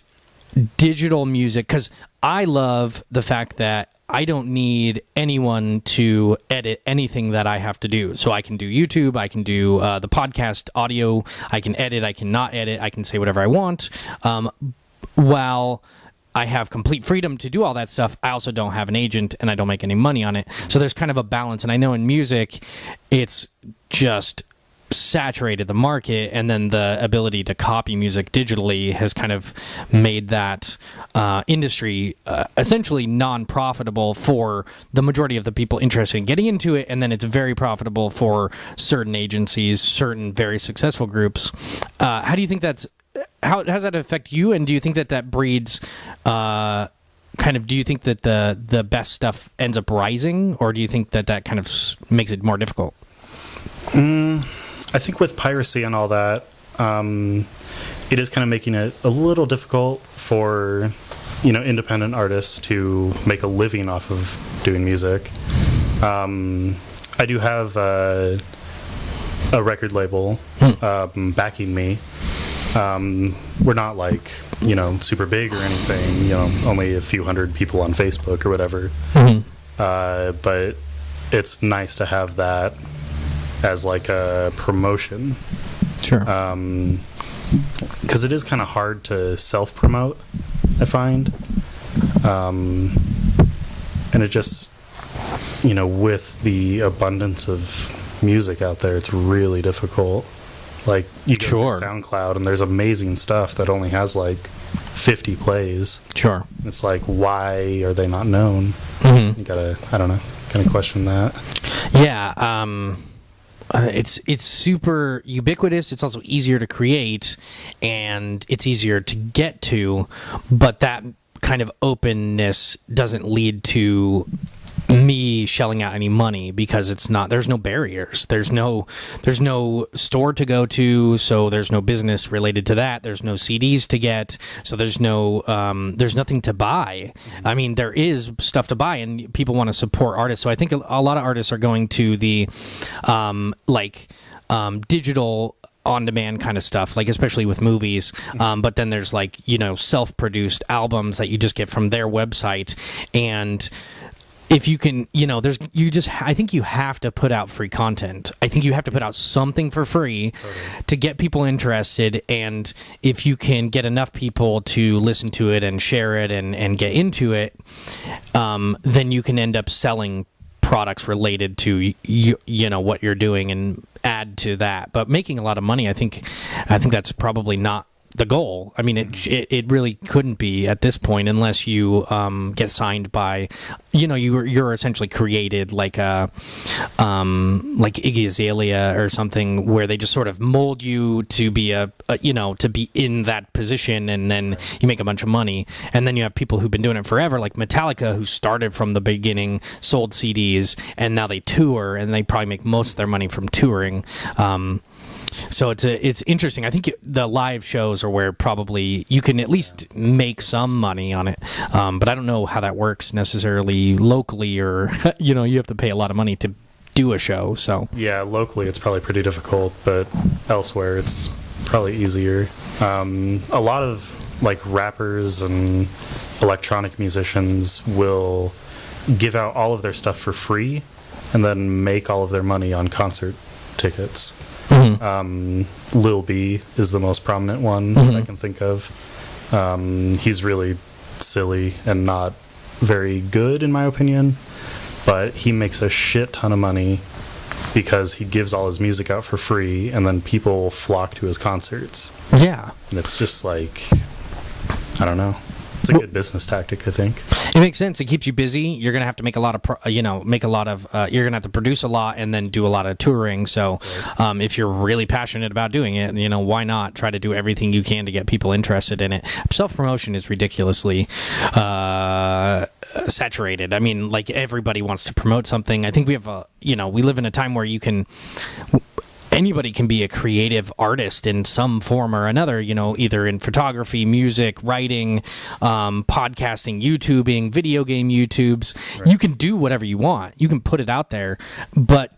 digital music, because I love the fact that I don't need anyone to edit anything that I have to do. So I can do YouTube, I can do the podcast audio, I can edit, I can not edit, I can say whatever I want. While I have complete freedom to do all that stuff, I also don't have an agent and I don't make any money on it. So there's kind of a balance. And I know in music, it's just saturated the market, and then the ability to copy music digitally has kind of made that industry essentially non-profitable for the majority of the people interested in getting into it, and then it's very profitable for certain agencies, certain very successful groups. How do you think how does that affect you, and do you think that breeds do you think that the best stuff ends up rising, or do you think that kind of makes it more difficult?
I think with piracy and all that, it is kind of making it a little difficult for, independent artists to make a living off of doing music. I do have a record label backing me. We're not like, super big or anything, only a few hundred people on Facebook or whatever. but it's nice to have that as like a promotion.
Sure.
Because it is kind of hard to self-promote, I find. And it just, with the abundance of music out there, it's really difficult. Like, you go
Sure.
through SoundCloud, and there's amazing stuff that only has, like, 50 plays.
Sure.
It's like, why are they not known?
Mhm.
You gotta, I don't know, kind of question that.
Yeah, it's super ubiquitous. It's also easier to create, and it's easier to get to. But that kind of openness doesn't lead to me shelling out any money, because it's not. There's no barriers. There's no store to go to, so there's no business related to that. There's no CDs to get, so there's nothing to buy. I mean, there is stuff to buy, and people want to support artists. So I think a lot of artists are going to the digital on-demand kind of stuff, like especially with movies. But then there's self-produced albums that you just get from their website. And if you can, I think you have to put out free content. I think you have to put out something for free to get people interested. And if you can get enough people to listen to it and share it and get into it, then you can end up selling products related to what you're doing and add to that. But making a lot of money, I think that's probably not the goal. I mean, it really couldn't be at this point, unless you get signed by, you're essentially created like Iggy Azalea or something, where they just sort of mold you to be to be in that position, and then you make a bunch of money. And then you have people who've been doing it forever, like Metallica, who started from the beginning, sold CDs, and now they tour, and they probably make most of their money from touring. So it's interesting. I think the live shows are where probably you can at least make some money on it, but I don't know how that works necessarily locally, or you have to pay a lot of money to do a show. So
Yeah, locally it's probably pretty difficult, but elsewhere it's probably easier. A lot of like rappers and electronic musicians will give out all of their stuff for free and then make all of their money on concert tickets. Lil B is the most prominent one that I can think of. He's really silly and not very good, in my opinion, but he makes a shit ton of money because he gives all his music out for free, and then people flock to his concerts.
yeah.
And it's just like, I don't know. It's a good business tactic, I think.
It makes sense. It keeps you busy. You're gonna have to make a lot of, you're gonna have to produce a lot and then do a lot of touring. So, if you're really passionate about doing it, why not try to do everything you can to get people interested in it? Self promotion is ridiculously saturated. I mean, like, everybody wants to promote something. I think we have we live in a time where anybody can be a creative artist in some form or another, either in photography, music, writing, podcasting, YouTubing, video game YouTubes. Right. You can do whatever you want. You can put it out there, but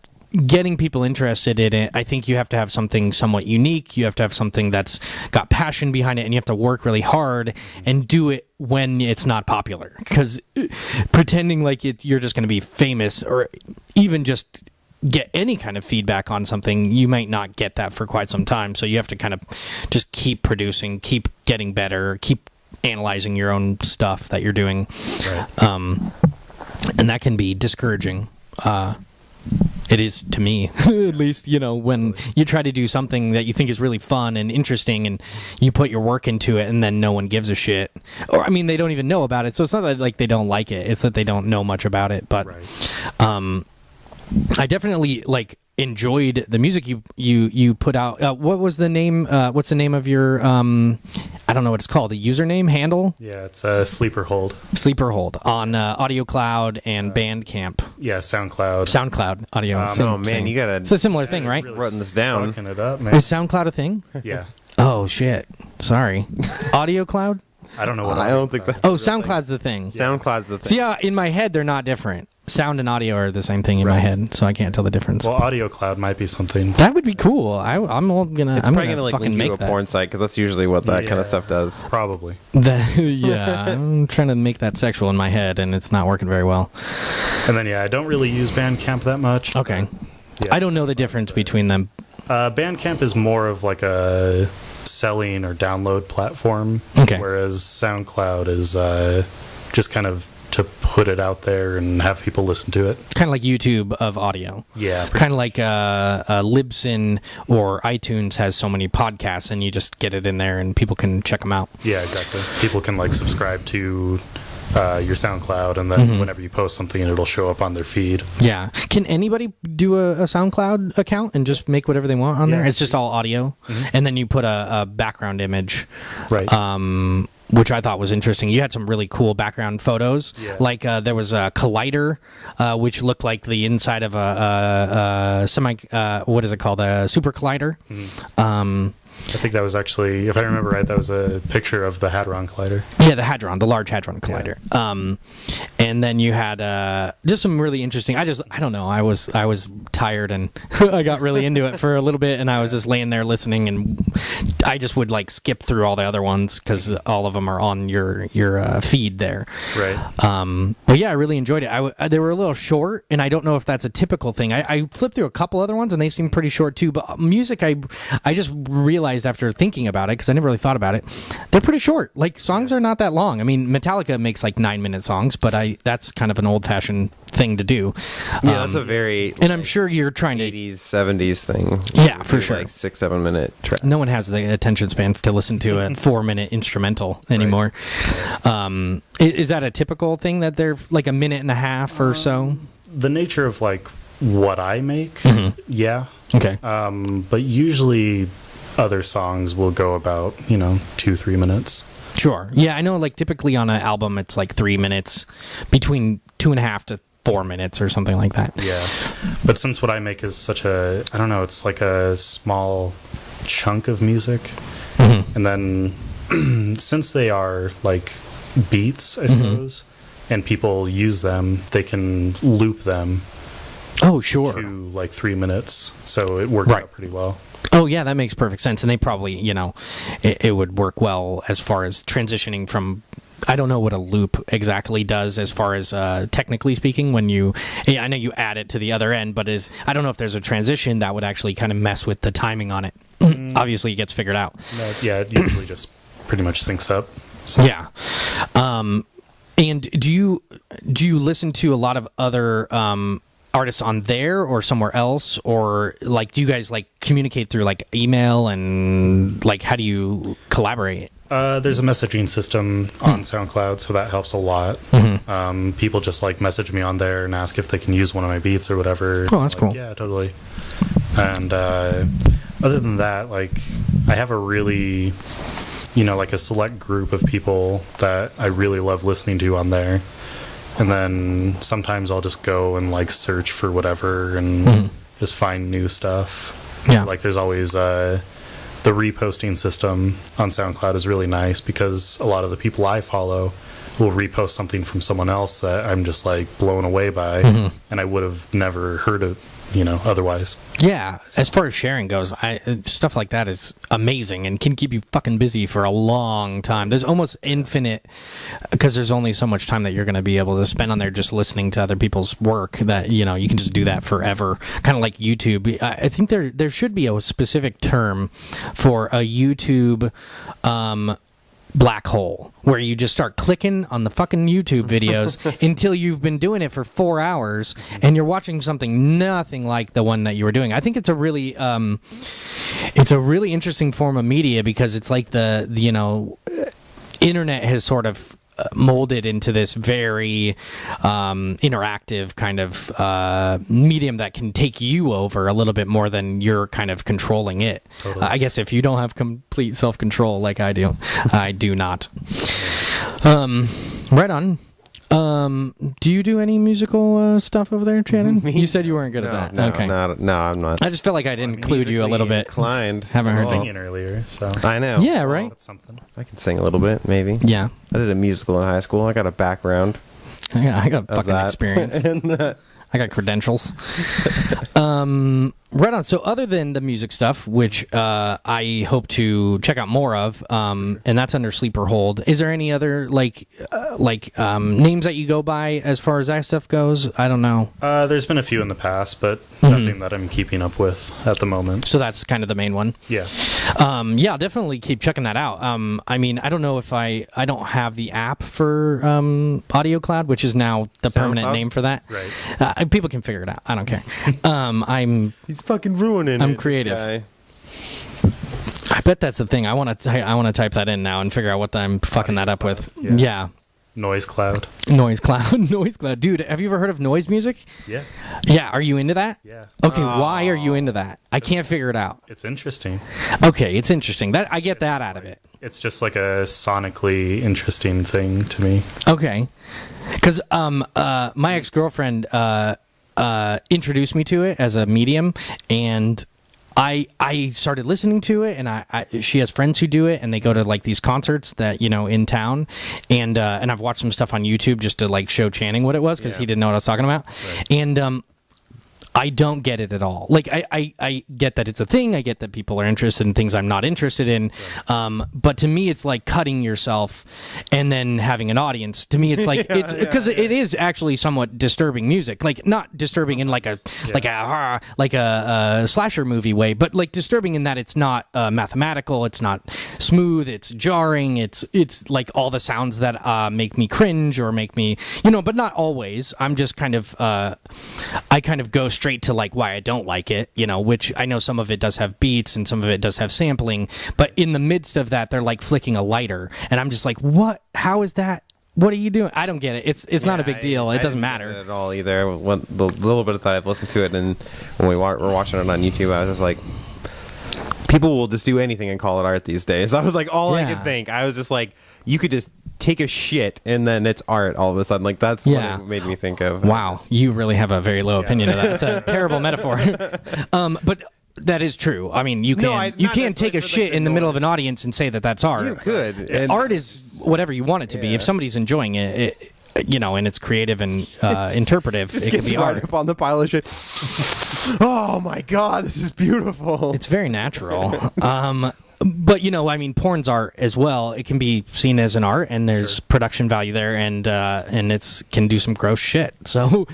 getting people interested in it, I think you have to have something somewhat unique. You have to have something that's got passion behind it, and you have to work really hard and do it when it's not popular. Because pretending like you're just going to be famous, or even just get any kind of feedback on something, you might not get that for quite some time. So you have to kind of just keep producing, keep getting better, keep analyzing your own stuff that you're doing.
Right.
And that can be discouraging. It is to me, at least, when you try to do something that you think is really fun and interesting, and you put your work into it, and then no one gives a shit. Or, I mean, they don't even know about it. So it's not that like they don't like it. It's that they don't know much about it. But
Right.
I definitely enjoyed the music you put out. What was the name? What's the name of your? I don't know what it's called. The username handle.
Yeah, it's Sleeper Hold.
Sleeper Hold on Audio Cloud and Bandcamp.
Yeah, SoundCloud.
SoundCloud audio.
Oh man, you gotta.
It's a similar thing, right?
Really
writing this down.
Fucking it up, man.
Is SoundCloud a thing?
Yeah.
Oh shit! Sorry. Audio Cloud.
I don't know what.
I don't think that's.
Oh, SoundCloud's the thing.
SoundCloud's the thing.
So yeah, in my head they're not different. sound and audio are the same thing in my head, so I can't tell the difference.
Well, Audio Cloud might be something.
That would be cool. I'm all gonna.
It's
I'm
probably
gonna
gonna like
fucking
link you
make
to a
that.
porn site because that's usually what that kind of
Yeah,
stuff does.
Probably.
Yeah, I'm trying to make that sexual in my head, and it's not working very well.
And then, I don't really use Bandcamp that much.
Okay,
Yeah,
I don't know the difference between them.
Bandcamp is more of like a selling or download platform.
Okay.
Whereas SoundCloud is just kind of to put it out there and have people listen to it.
Kind of like YouTube of audio.
Yeah.
Kind of like Libsyn or iTunes has so many podcasts, and you just get it in there, and people can check them out.
Yeah, exactly. People can like subscribe to your SoundCloud, and then whenever you post something, it'll show up on their feed.
Yeah. Can anybody do a SoundCloud account and just make whatever they want on there?
Yeah.
It's just all audio, and then you put a background image.
Right.
Which I thought was interesting. You had some really cool background photos.
Yeah.
Like there was a collider, which looked like the inside of a semi. What is it called? A super collider.
I think that was actually, if I remember right, that was a picture of the Hadron Collider.
Yeah, the Hadron, the Large Hadron Collider. And then you had just some really interesting. I don't know. I was tired, and I got really into it for a little bit, and I was just laying there listening, and I just would like skip through all the other ones because all of them are on your feed there.
Right.
But yeah, I really enjoyed it. They were a little short, and I don't know if that's a typical thing. I flipped through a couple other ones, and they seemed pretty short too. But music, I just realized after thinking about it, because I never really thought about it, they're pretty short. Like, songs are not that long. I mean, Metallica makes like 9-minute songs, but that's kind of an old-fashioned thing to do.
Yeah, that's a very
And I'm sure you're trying to.
80s, 70s thing.
Yeah, for
Do,
sure.
Like 6-7 minute track.
No one has the attention span to listen to a 4-minute instrumental anymore. Is that a typical thing that they're like a minute and a half or so?
The nature of like what I make, yeah.
Okay.
But usually other songs will go about 2-3 minutes.
Sure. Yeah, I know. Like typically on an album, it's like 3 minutes, between 2.5 to 4 minutes or something like that.
Yeah. But since what I make is such a, I don't know, it's like a small chunk of music. And then since they are like beats, I suppose, and people use them, they can loop them
Oh, sure.
to like 3 minutes. So it works out pretty well.
Oh, yeah, that makes perfect sense. And they probably, it would work well as far as transitioning from. I don't know what a loop exactly does as far as technically speaking. I know you add it to the other end, but I don't know if there's a transition that would actually kind of mess with the timing on it. Obviously, it gets figured out.
No, yeah, it usually just pretty much syncs up. So.
Yeah. And do you listen to a lot of other artists on there or somewhere else, or like do you guys like communicate through like email, and like how do you collaborate?
There's a messaging system on SoundCloud, so that helps a lot. People just like message me on there and ask if they can use one of my beats or whatever.
Oh, that's
like,
cool.
Yeah, totally. And other than that, like I have a really, like a select group of people that I really love listening to on there. And then sometimes I'll just go and like search for whatever and just find new stuff.
Yeah.
Like there's always the reposting system on SoundCloud is really nice because a lot of the people I follow will repost something from someone else that I'm just like blown away by, and I would have never heard of, otherwise.
Yeah, as far as sharing goes, stuff like that is amazing and can keep you fucking busy for a long time. There's almost infinite, because there's only so much time that you're going to be able to spend on there just listening to other people's work that, you can just do that forever. Kind of like YouTube. I think there should be a specific term for a YouTube black hole, where you just start clicking on the fucking YouTube videos until you've been doing it for 4 hours and you're watching something nothing like the one that you were doing. I think it's a really interesting form of media because it's like the internet has sort of molded into this very interactive kind of medium that can take you over a little bit more than you're kind of controlling it.
Totally.
I guess if you don't have complete self-control like I do, I do not. Right on. Do you do any musical stuff over there, Shannon? You said you weren't good at that.
No,
okay.
no, I'm not.
I just felt like I'd include you a little bit.
Inclined.
Haven't
I
heard
was
that.
singing earlier, so
I know.
Yeah, right?
that's something.
I can sing a little bit, maybe.
Yeah.
I did a musical in high school. I got a background.
I got
of
fucking
that.
experience.
And,
I got credentials. Right on. So other than the music stuff, which I hope to check out more of, and that's under Sleeper Hold, is there any other names that you go by as far as that stuff goes? I don't know.
There's been a few in the past, but nothing that I'm keeping up with at the moment.
So that's kind of the main one.
Yeah.
Yeah, definitely keep checking that out. I mean, I don't know if I don't have the app for Audio Cloud, which is now the permanent
SoundCloud?
name for that.
Right.
People can figure it out. I don't care.
he's fucking ruining
I'm
it, this
creative.
guy.
I bet that's the thing. I want to type that in now and figure out what I'm fucking that up with. Yeah.
Noise Cloud.
Noise Cloud. Noise Cloud. Dude, have you ever heard of noise music?
Yeah.
Yeah. Are you into that?
Yeah.
Okay. Why are you into that? I can't figure it out.
It's interesting.
Okay. It's interesting. That I get that out of it.
It's just like a sonically interesting thing to me.
Okay. Because my ex-girlfriend introduced me to it as a medium, and I started listening to it, and she has friends who do it, and they go to like these concerts that in town, and I've watched some stuff on YouTube just to like show Channing what it was because he didn't know what I was talking about, and I don't get it at all. Like I get that it's a thing. I get that people are interested in things I'm not interested in. But to me, it's like cutting yourself and then having an audience. To me, it's like it's because it is actually somewhat disturbing music. Like not disturbing in like a slasher movie way, but like disturbing in that it's not mathematical. It's not smooth. It's jarring. It's like all the sounds that make me cringe or make me but not always. I'm just kind of I kind of go straight to like why I don't like it, which I know some of it does have beats and some of it does have sampling, but in the midst of that, they're like flicking a lighter, and I'm just like, what? How is that? What are you doing? I don't get it. It's not a big deal. It doesn't matter
at all either. The little bit that I've listened to it, and when we were watching it on YouTube, I was just like, people will just do anything and call it art these days. I was like, I could think. I was just like, you could just take a shit and then it's art all of a sudden. Like that's what it made me think of.
Wow, you really have a very low opinion of that. It's a terrible metaphor. But that is true. I mean, you can take a shit in the middle of an audience and say that that's art.
You could.
Art is whatever you want it to be. If somebody's enjoying it, and it's creative and interpretive,
just
it can
gets
be
right
art.
up on the pile of shit. Oh my god, this is beautiful.
It's very natural. But I mean, porn's art as well. It can be seen as an art, and there's production value there, and it's can do some gross shit. So,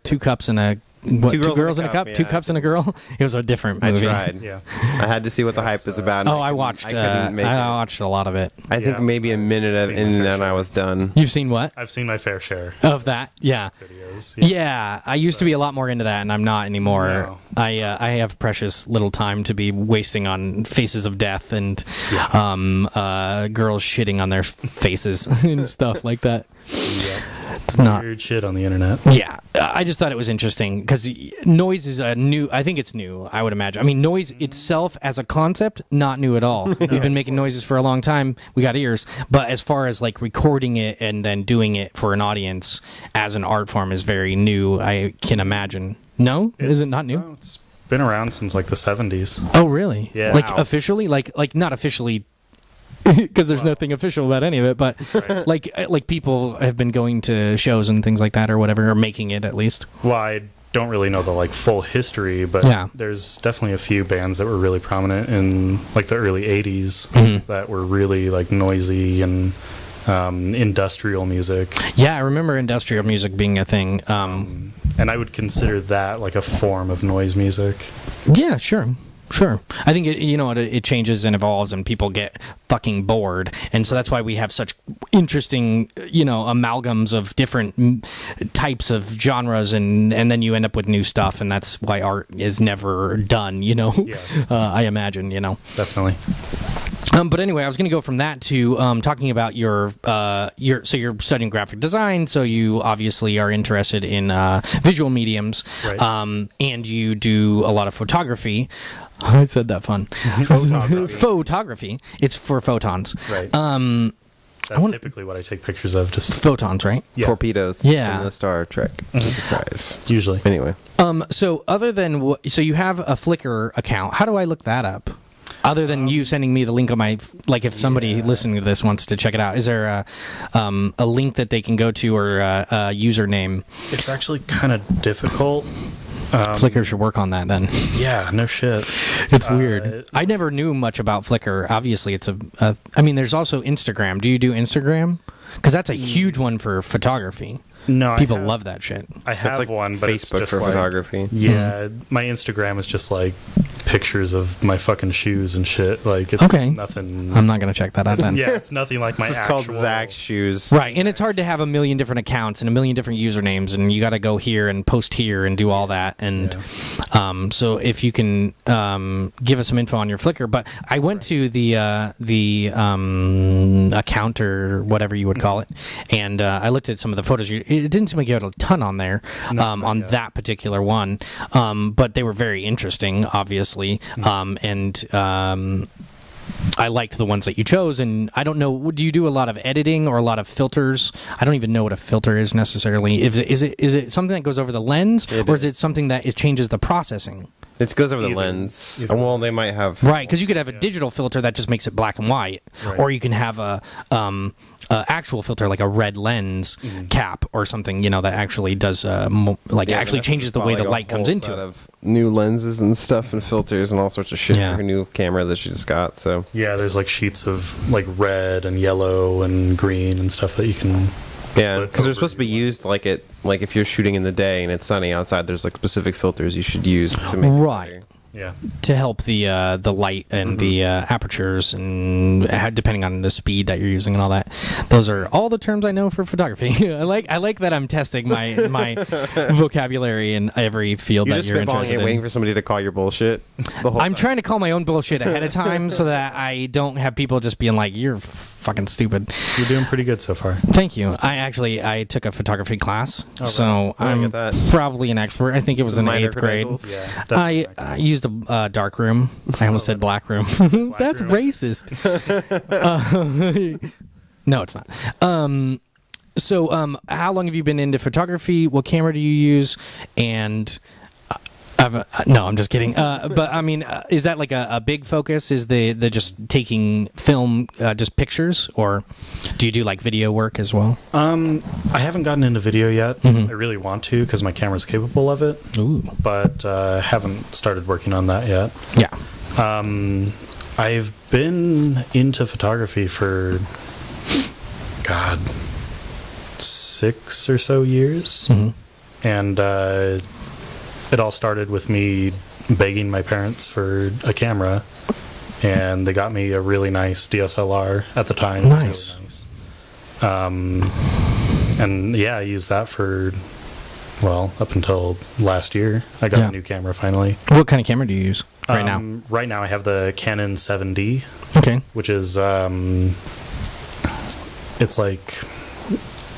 two cups and a two girls in a cup, 2 cups and a girl. It was a different movie.
I tried.
Yeah.
I had to see what the hype was about.
I watched. I watched a lot of it.
I think maybe a minute of, and then I was done.
You've seen what?
I've seen my fair share
of that. Yeah.
videos.
Yeah, I used to be a lot more into that, and I'm not anymore.
No.
I have precious little time to be wasting on faces of death and girls shitting on their faces and stuff like that.
Yeah.
It's not
weird shit on the internet.
Yeah, I just thought it was interesting because noise is I think it's new, I would imagine. I mean, noise itself as a concept, not new at all. We've been making noises for a long time. We got ears. But as far as like recording it and then doing it for an audience as an art form is very new, I can imagine. No? Is it not new?
No, it's been around since like the 70s.
Oh, really?
Yeah.
Like
Wow.
officially? Like not officially because there's nothing official about any of it, but
Right.
like people have been going to shows and things like that or whatever, or making it at least.
Well, I don't really know the like full history, but
Yeah.
there's definitely a few bands that were really prominent in like the early 80s that were really like noisy and industrial music.
Yeah, I remember industrial music being a thing.
And I would consider that like a form of noise music.
Yeah, sure. I think it changes and evolves, and people get fucking bored, and so that's why we have such interesting, amalgams of different types of genres, and then you end up with new stuff, and that's why art is never done. I imagine.
Definitely.
But anyway, I was going to go from that to talking about your so you're studying graphic design, so you obviously are interested in visual mediums,
Right.
And you do a lot of photography. I said that fun. Photography. It's for photons.
Right. That's
wanna-
typically what I take pictures of. Just
Photons, right?
yeah,
Torpedoes.
Yeah.
In the Star Trek Enterprise.
usually.
Anyway.
So other than so you have a Flickr account. How do I look that up? Other than you sending me the link on my, like, if somebody listening to this wants to check it out, is there a link that they can go to or a username?
It's actually kind of difficult.
Flickr should work on that then.
Yeah, no shit.
It's weird. I never knew much about Flickr. Obviously, it's I mean, there's also Instagram. Do you do Instagram? Because that's a huge one for photography.
No,
People love that shit.
I have
It's like
one, but it's
Facebook
just
for
like,
photography.
Yeah, my Instagram is just like pictures of my fucking shoes and shit. Like, it's
Okay.
nothing.
I'm not going to check that out then.
Yeah, it's nothing like my
It's
actual.
called Zach's Shoes.
Right, and it's hard to have a million different accounts and a million different usernames, and you got to go here and post here and do all that. And so, if you can give us some info on your Flickr, but I went to the account or whatever you would call it, and I looked at some of the photos. It didn't seem like you had a ton on there on that particular one, but they were very interesting, obviously, and. I liked the ones that you chose, and I don't know. Do you do a lot of editing or a lot of filters? I don't even know what a filter is necessarily. Is it something that goes over the lens, or is it something that changes the processing?
It goes over the
Either-
lens.
either.
Well, they might have.
Right, because you could have a digital filter that just makes it black and white,
Right.
or you can have a actual filter like a red lens cap or something, that actually does actually changes the way the light comes into it.
Of new lenses and stuff and filters and all sorts of shit
Yeah.
for her new camera that she just got. So
Yeah, there's like sheets of like red and yellow and green and stuff that you can.
yeah,
But
because they're
over
supposed to be
you
used like if you're shooting in the day and it's sunny outside, there's like specific filters you should use to make
Right.
it better.
Yeah.
To help the light and the apertures and depending on the speed that you're using and all that. Those are all the terms I know for photography. I like that I'm testing my vocabulary in every field
You're
that
just
you're
spitballing
interested
it, waiting
in.
for somebody to call your bullshit. The whole
I'm
time.
trying to call my own bullshit ahead of time so that I don't have people just being like, "You're fucking stupid."
You're doing pretty good so far.
Thank you. I took a photography class, so
Oh, I
I'm
get that.
probably an expert. I think it was in
Minor
8th grade.
credentials.
Yeah.
I
definitely.
used a dark room. I almost said black room. That's
room.
racist. No, it's not. So, how long have you been into photography? What camera do you use? And no, I'm just kidding. But I mean, is that like a big focus? Is the just taking film, just pictures, or do you do like video work as well?
I haven't gotten into video yet.
Mhm.
I really want to because my camera's capable of it,
Ooh,
but haven't started working on that yet.
yeah.
I've been into photography for, God, 6 or so years.
Mhm.
And it all started with me begging my parents for a camera, and they got me a really nice DSLR at the time.
Nice.
Really nice. And yeah, I used that for, well, up until last year. I got
Yeah.
a new camera finally.
What kind of camera do you use right now?
Right now I have the Canon 7D,
Okay.
which is it's like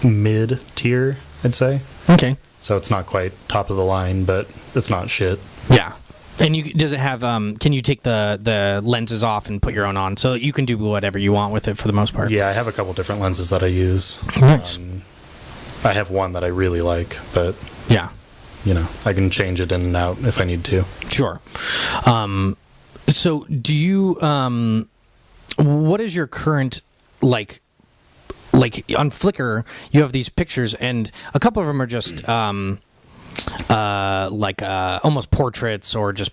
mid tier, I'd say.
Okay.
So it's not quite top of the line, but it's not shit.
Yeah. And does it have? Can you take the lenses off and put your own on, so you can do whatever you want with it for the most part?
Yeah, I have a couple different lenses that I use.
Nice.
I have one that I really like, but
Yeah.
I can change it in and out if I need to.
Sure. So do you? What is your current like on Flickr? You have these pictures, and a couple of them are just almost portraits or just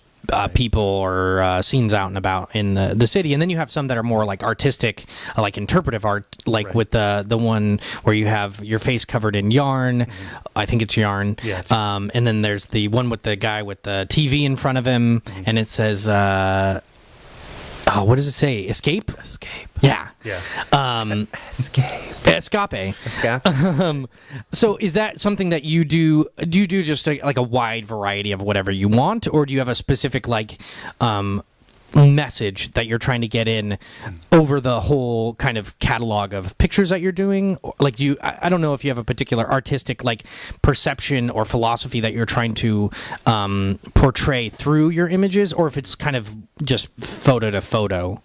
people or scenes out and about in the city, and then you have some that are more like artistic, like interpretive art, like
Right.
with the one where you have your face covered in yarn. I think it's yarn.
Yeah, it's
and then there's the one with the guy with the TV in front of him, and it says, what does it say? Escape?
Escape.
Yeah.
Yeah.
Escape.
Escape.
Escape.
So is that something that you do? Do you do just like a wide variety of whatever you want, or do you have a specific message that you're trying to get in over the whole kind of catalog of pictures that you're doing? Like, do you? I don't know if you have a particular artistic like perception or philosophy that you're trying to portray through your images, or if it's kind of just photo to photo.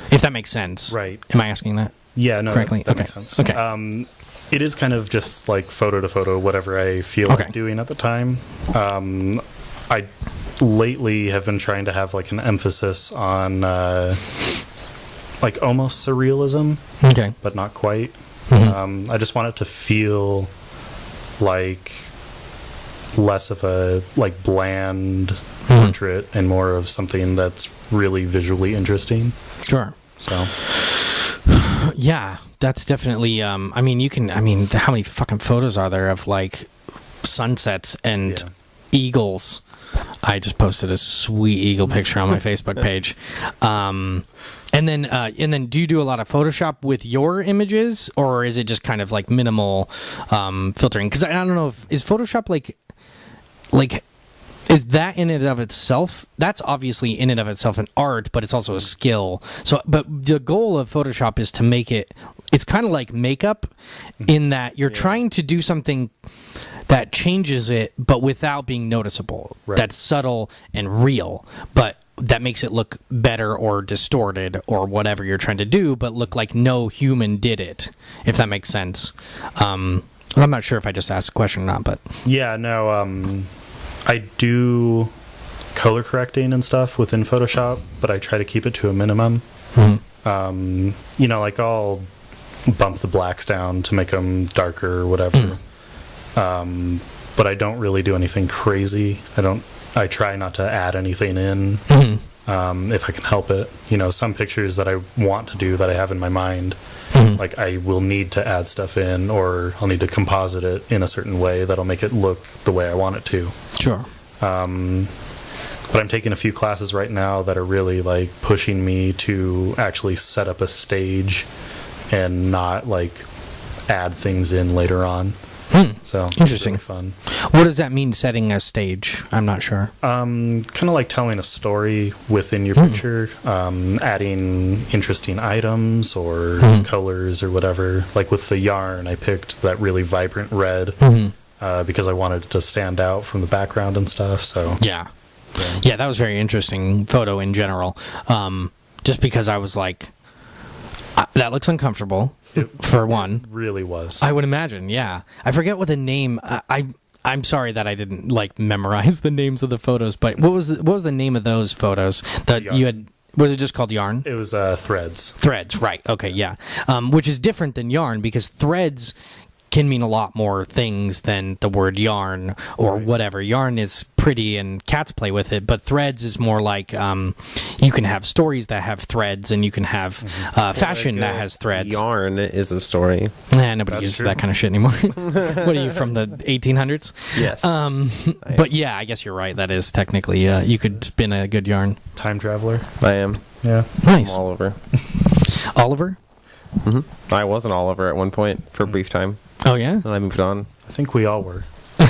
If that makes sense.
Right.
Am I asking that?
Yeah, no,
Correctly?
that
Okay.
makes sense.
Okay.
It is kind of just like photo to photo, whatever I feel
Okay.
like doing at the time. I lately have been trying to have like an emphasis on like almost surrealism,
Okay.
but not quite.
Mhm.
I just want it to feel like less of a like bland portrait and more of something that's really visually interesting.
Sure.
So
Yeah, that's definitely. I mean, how many fucking photos are there of like sunsets and
Yeah.
eagles? I just posted a sweet eagle picture on my Facebook page. And then, do you do a lot of Photoshop with your images, or is it just kind of like minimal filtering? Because I don't know if is Photoshop like is that in and of itself? That's obviously in and of itself an art, but it's also a skill. So, but the goal of Photoshop is to make it. It's kind of like makeup, in that you're trying to do something that changes it, but without being noticeable.
Right.
That's subtle and real, but that makes it look better or distorted or whatever you're trying to do, but look like no human did it, if that makes sense. I'm not sure if I just asked a question or not, but
yeah, no, I do color correcting and stuff within Photoshop, but I try to keep it to a minimum. You know, like I'll bump the blacks down to make them darker or whatever. But I don't really do anything crazy. I try not to add anything in if I can help it. You know, some pictures that I want to do that I have in my mind, like I will need to add stuff in, or I'll need to composite it in a certain way that'll make it look the way I want it to.
sure.
But I'm taking a few classes right now that are really like pushing me to actually set up a stage and not like add things in later on. So
Interesting.
it's really fun.
What does that mean, setting a stage? I'm not sure.
Kind of like telling a story within your picture, adding interesting items or colors or whatever. Like with the yarn, I picked that really vibrant red because I wanted it to stand out from the background and stuff. So
Yeah, that was very interesting photo in general. Just because I was like, that looks uncomfortable, for one.
really was.
I would imagine, yeah. I forget what the name. I'm sorry that I didn't like memorize the names of the photos, but what was the name of those photos that
Yarn.
you had? Was it just called Yarn?
It was Threads.
Threads, right? Okay, yeah. Which is different than Yarn, because threads can mean a lot more things than the word yarn or whatever. Yarn is pretty and cats play with it, but threads is more like you can have stories that have threads, and you can have fashion that has threads.
Yarn is a story.
Nobody
That's
uses
true.
that kind of shit anymore. What are you, from the 1800s?
Yes.
But yeah, I guess you're right. That is technically, you could spin a good yarn.
Time traveler.
I am.
Yeah.
Nice.
I'm Oliver.
Oliver?
I was an Oliver at one point for a brief time,
Oh, yeah?
and I moved on.
I think we all were.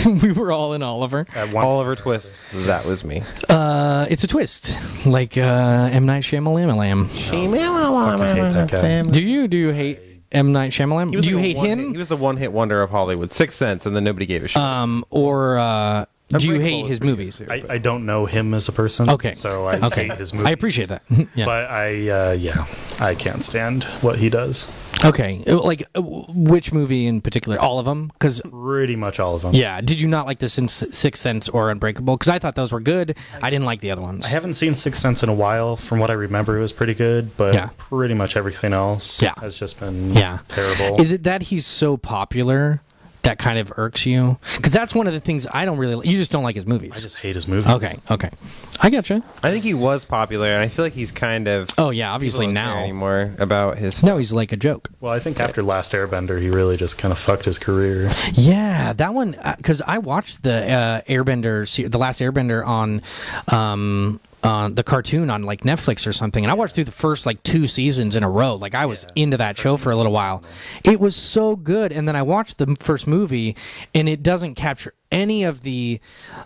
We were all in Oliver.
At one
Oliver Twist. That was me.
It's a twist. Like M. Night Shyamalan.
Fucking hate that guy.
Do you hate M. Night Shyamalan? Do you hate him?
He was the one-hit wonder of Hollywood. Sixth Sense, and then nobody gave a shit.
Or do you
Unbreakable
hate
was
his
pretty
movies?
good, too.
I don't know him as a person.
Okay.
So I
Okay.
hate his movies.
I appreciate that. Yeah.
But I can't stand what he does.
Okay. Like, which movie in particular? All of them? Because,
Pretty much all of them.
yeah. Did you not like the Sixth Sense or Unbreakable? Because I thought those were good. I didn't like the other ones.
I haven't seen Sixth Sense in a while. From what I remember, it was pretty good, but
Yeah.
pretty much everything else
Yeah.
has just been
Yeah.
terrible.
Is it that he's so popular that kind of irks you? Because that's one of the things I don't really. You just don't like his movies.
I just hate his movies.
Okay. I gotcha.
I think he was popular, and I feel like he's kind of.
Oh yeah, obviously
people don't care
now.
anymore about his.
No, he's like a joke.
Well, I think after Last Airbender, he really just kind of fucked his career.
Yeah, that one, because I watched the the Last Airbender on the cartoon on like Netflix or something, and I watched through the first like 2 seasons in a row. Like I was into that show for a little while. It was so good, and then I watched the first movie, and it doesn't capture any of the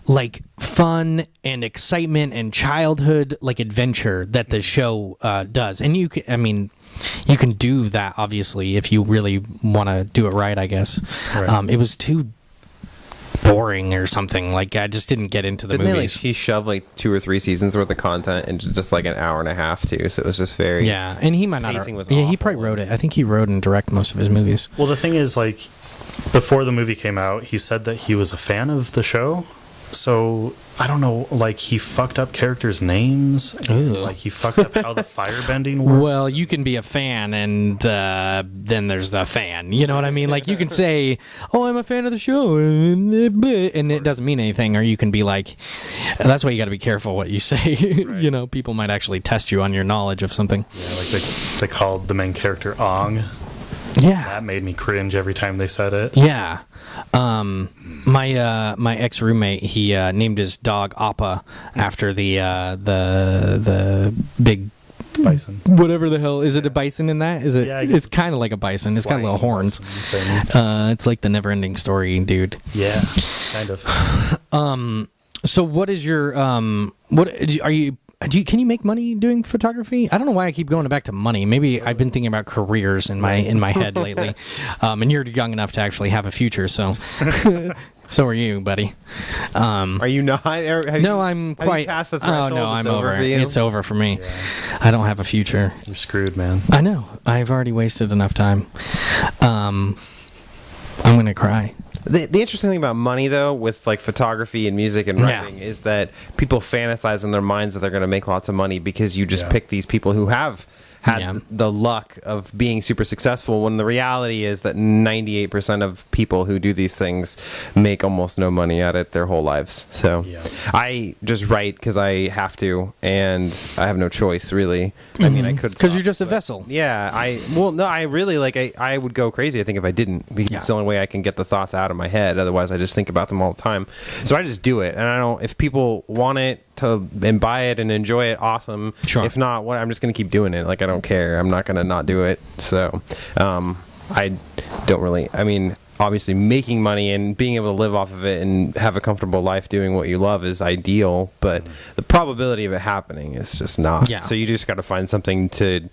like fun and excitement and childhood like adventure that the show does. And you can do that obviously if you really want to do it right, I guess.
Right.
It was too boring or something. Like I just didn't get into the
Didn't they, like,
movies.
he shoved like 2 or 3 seasons worth of content into just like an hour and a half too, so it was just very.
Yeah, and he might not.
Pacing was
Yeah, he
awful.
probably wrote it. I think he wrote and directed most of his movies.
Well, the thing is, like, before the movie came out, he said that he was a fan of the show. So I don't know, like he fucked up characters' names, and,
Ooh.
like he fucked up how the firebending worked.
Well, you can be a fan, and then there's the fan. You know what I mean? Like you can say, "Oh, I'm a fan of the show," and it doesn't mean anything. Or you can be like, "That's why you got to be careful what you say." You know, people might actually test you on your knowledge of something.
Yeah, like they called the main character Ong.
Yeah.
That made me cringe every time they said it.
Yeah. My ex roommate, he named his dog Appa after the big
Bison.
whatever the hell is it, a bison in that? Is it?
Yeah, I guess
It's kind of like a bison. It's got little
Flying
horns.
bison thing.
It's like the never-ending story, dude.
Yeah, kind of.
So what is your what are you? Can you make money doing photography? I don't know why I keep going back to money. Maybe I've been thinking about careers in my head lately. And you're young enough to actually have a future, so so are you, buddy.
Are you not?
No, I'm
have you
quite.
passed the
Oh
threshold?
no,
It's
I'm over.
for you?
It's over for me. I don't have a future.
You're screwed, man.
I know. I've already wasted enough time. I'm gonna cry.
The interesting thing about money, though, with like photography and music and
Yeah.
writing, is that people fantasize in their minds that they're going to make lots of money because you just
Yeah.
pick these people who have had
Yeah.
the luck of being super successful, when the reality is that 98% of people who do these things make almost no money at it their whole lives. So
Yeah.
I just write because I have to, and I have no choice, really. I mean, I could
Because you're
stop,
just a
but-
vessel.
Yeah, I really I would go crazy, I think, if I didn't, because
Yeah.
it's the only way I can get the thoughts out of my head. Otherwise, I just think about them all the time. So I just do it, and I don't. If people want it to and buy it and enjoy it, awesome.
Sure.
If not, what? I'm just gonna keep doing it. Like, I don't care. I'm not gonna not do it. So, I don't really. I mean, obviously, making money and being able to live off of it and have a comfortable life doing what you love is ideal, but the probability of it happening is just not.
Yeah.
So you just got to find something to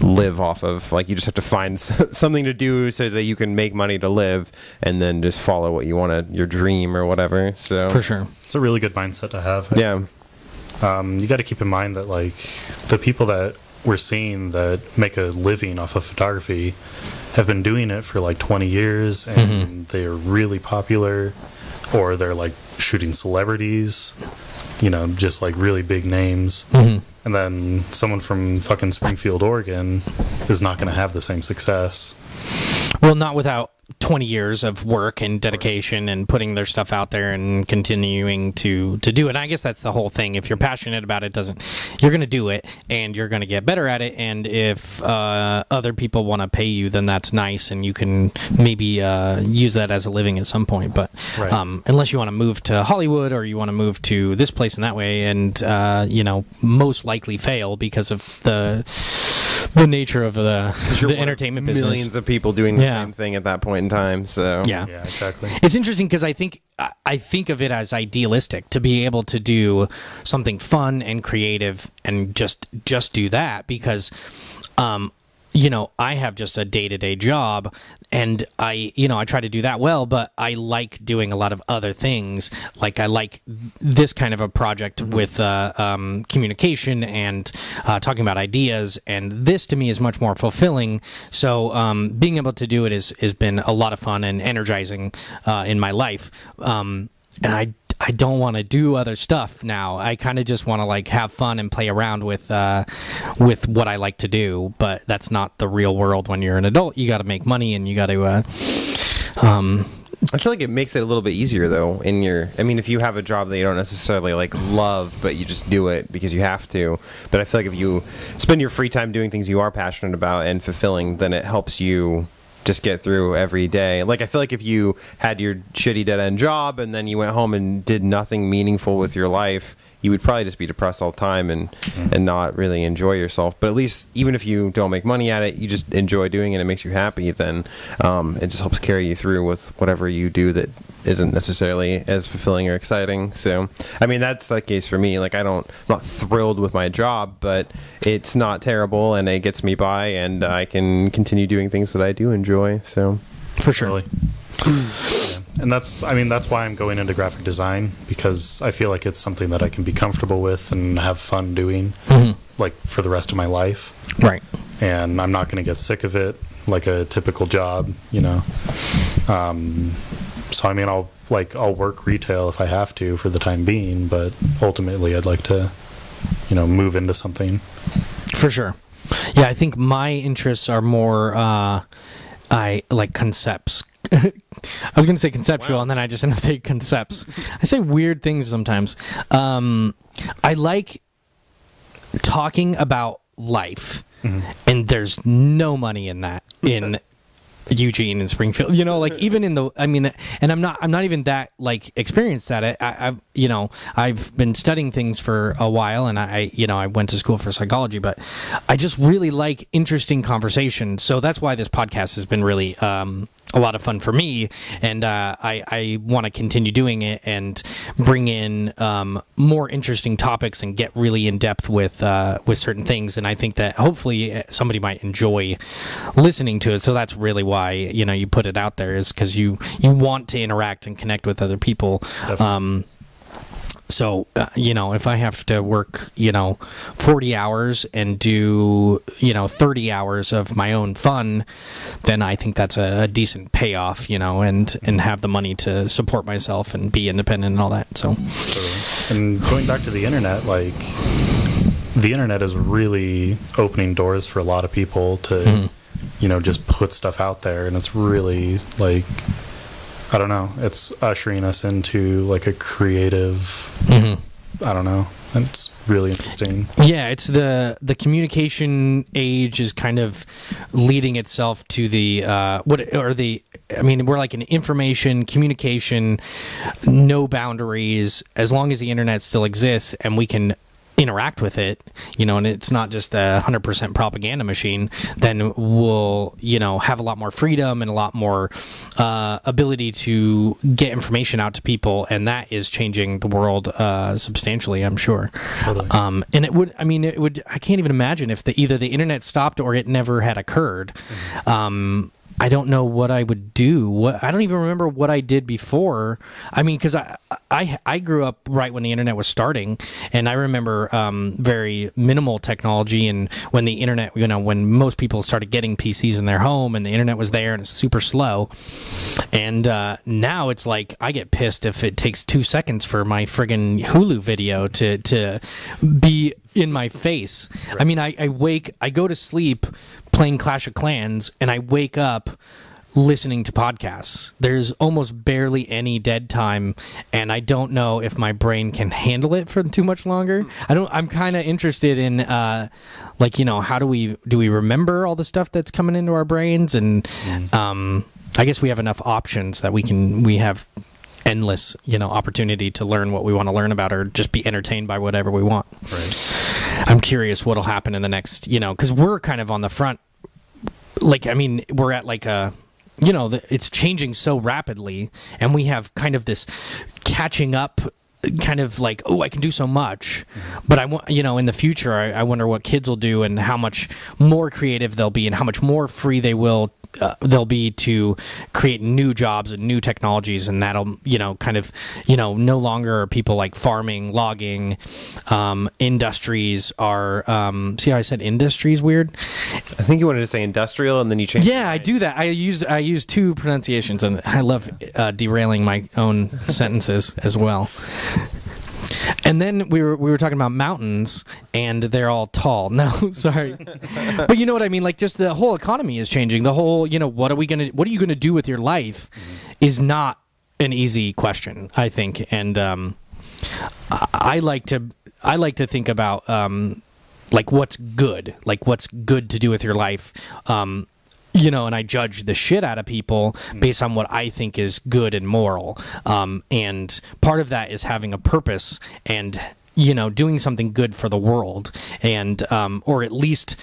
live off of. Like, you just have to find something to do so that you can make money to live, and then just follow what you want to, your dream or whatever. So
For sure.
It's a really good mindset to have.
yeah.
You got to keep in mind that like the people that we're seeing that make a living off of photography have been doing it for like 20 years, and they are really popular, or they're like shooting celebrities, you know, just like really big names. And then someone from fucking Springfield, Oregon is not going to have the same success.
Well, not without 20 years of work and dedication and putting their stuff out there and continuing to do it. And I guess that's the whole thing. If you're passionate about it, you're going to do it, and you're going to get better at it. And if other people want to pay you, then that's nice, and you can maybe use that as a living at some point. But
Right.
unless you want to move to Hollywood, or you want to move to this place and that way, and most likely fail because of the nature of the entertainment business.
Millions of people doing the
Yeah.
same thing at that point in time. So
Yeah.
Yeah, exactly.
It's interesting because I think of it as idealistic to be able to do something fun and creative and just do that, because I have just a day-to-day job, and I try to do that well, but I like doing a lot of other things. Like, I like this kind of a project with communication and talking about ideas, and this to me is much more fulfilling. So being able to do it has been a lot of fun and energizing in my life. And I don't want to do other stuff now. I kind of just want to like have fun and play around with what I like to do. But that's not the real world. When you're an adult, you got to make money, and you got to.
I feel like it makes it a little bit easier, though. If you have a job that you don't necessarily like love, but you just do it because you have to. But I feel like if you spend your free time doing things you are passionate about and fulfilling, then it helps you just get through every day. Like, I feel like if you had your shitty dead-end job and then you went home and did nothing meaningful with your life, you would probably just be depressed all the time and not really enjoy yourself. But at least, even if you don't make money at it, you just enjoy doing it and it makes you happy, then it just helps carry you through with whatever you do that isn't necessarily as fulfilling or exciting. So, that's the case for me. Like, I'm not thrilled with my job, but it's not terrible, and it gets me by, and I can continue doing things that I do enjoy. So,
For sure.
Really. Yeah. And that's why I'm going into graphic design, because I feel like it's something that I can be comfortable with and have fun doing, like for the rest of my life.
Right.
And I'm not going to get sick of it like a typical job, So I mean, I'll work retail if I have to for the time being, but ultimately I'd like to, move into something.
For sure. Yeah, I think my interests are more I like concepts. I was going to say conceptual, and then I just end up saying concepts. I say weird things sometimes. I like talking about life, and there's no money in that in Eugene and Springfield. Even in and I'm not even that experienced at it. I've been studying things for a while, and I went to school for psychology, but I just really like interesting conversation. So that's why this podcast has been really a lot of fun for me, and I want to continue doing it and bring in more interesting topics and get really in depth with certain things. And I think that hopefully somebody might enjoy listening to it. So that's really why you put it out there, is because you want to interact and connect with other people. So, if I have to work, 40 hours and do, 30 hours of my own fun, then I think that's a decent payoff, and have the money to support myself and be independent and all that. So,
and going back to the internet, the internet is really opening doors for a lot of people to, just put stuff out there. And it's really I don't know. It's ushering us into a creative. I don't know. It's really interesting.
Yeah, it's the communication age is kind of leading itself to the we're like an information communication, no boundaries. As long as the internet still exists and we can interact with it, and it's not just a 100% propaganda machine, then we'll, have a lot more freedom and a lot more ability to get information out to people, and that is changing the world substantially, I'm sure.
Totally.
And it would, I can't even imagine if either the internet stopped or it never had occurred. I don't know what I would do. I don't even remember what I did before. Because I grew up right when the internet was starting, and I remember very minimal technology. And when the internet, when most people started getting PCs in their home, and the internet was there, and it's super slow. And now it's I get pissed if it takes 2 seconds for my friggin' Hulu video to be in my face. Right. I go to sleep playing Clash of Clans, and I wake up listening to podcasts. There's almost barely any dead time, and I don't know if my brain can handle it for too much longer. I'm kind of interested in how do we remember all the stuff that's coming into our brains, and I guess we have enough options that we have endless opportunity to learn what we want to learn about, or just be entertained by whatever we want.
Right.
I'm curious what'll happen in the next, because we're kind of on the front. We're at it's changing so rapidly, and we have kind of this catching up kind of I can do so much, but I want, in the future, I wonder what kids will do and how much more creative they'll be and how much more free they'll be to create new jobs and new technologies, and that'll no longer are people farming, logging, industries are see how I said industries weird?
I think you wanted to say industrial, and then you changed.
Yeah, I do that. I use two pronunciations, and I love derailing my own sentences as well. And then we were talking about mountains, and they're all tall. No, sorry, but you know what I mean. Just the whole economy is changing. The whole, what are you gonna do with your life, is not an easy question, I think. And I like to think about what's good, what's good to do with your life. And I judge the shit out of people based on what I think is good and moral. And part of that is having a purpose and, doing something good for the world, and or at least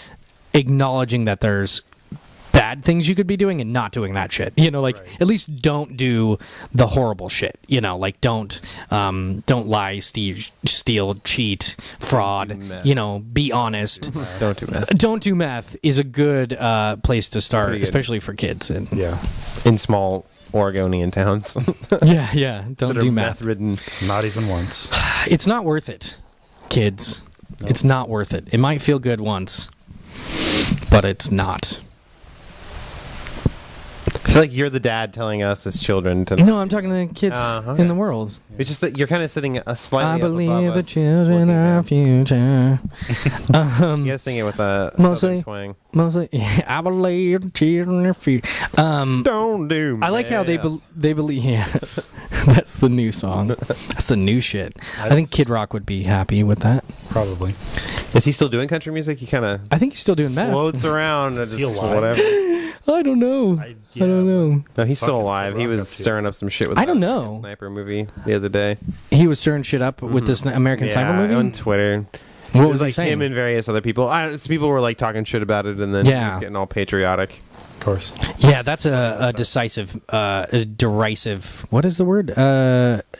acknowledging that there's bad things you could be doing and not doing that shit. Right. At least don't do the horrible shit. Don't lie, steal, cheat, fraud. Be honest.
Don't do meth.
Don't do meth is a good place to start, especially for kids. And
in small Oregonian towns.
yeah. Don't do meth.
Ridden.
Not even once.
It's not worth it, kids. Nope. It's not worth it. It might feel good once, but it's not.
I feel like you're the dad telling us as children to.
No, I'm talking to the kids
okay.
in the world.
It's just that you're kind of sitting a slightly.
I
up above
believe the
us,
children
looking
are
down.
future.
You gotta sing it with a
Mostly-
southern twang.
Mostly, I believe the children are future.
Don't do.
I like how they
math.
they believe. Yeah, that's the new song. That's the new shit. I think Kid Rock would be happy with that.
Probably.
Is he still doing country music? He kind of
I think he's still doing that.
floats around and
Is he
just
alive?
whatever.
I don't know. I don't know.
No, he's
Fuck
still
is Kid
alive. He
Rock
was
up to?
stirring up some shit with
I don't
that
know.
Sniper movie the other day.
He was stirring shit up with this American Sniper movie.
on Twitter.
What
It
was he
like
saying?
him and various other people. People were like talking shit about it, and then he
Yeah.
was getting all patriotic.
Of course.
Yeah, that's a decisive, a derisive. What is the word?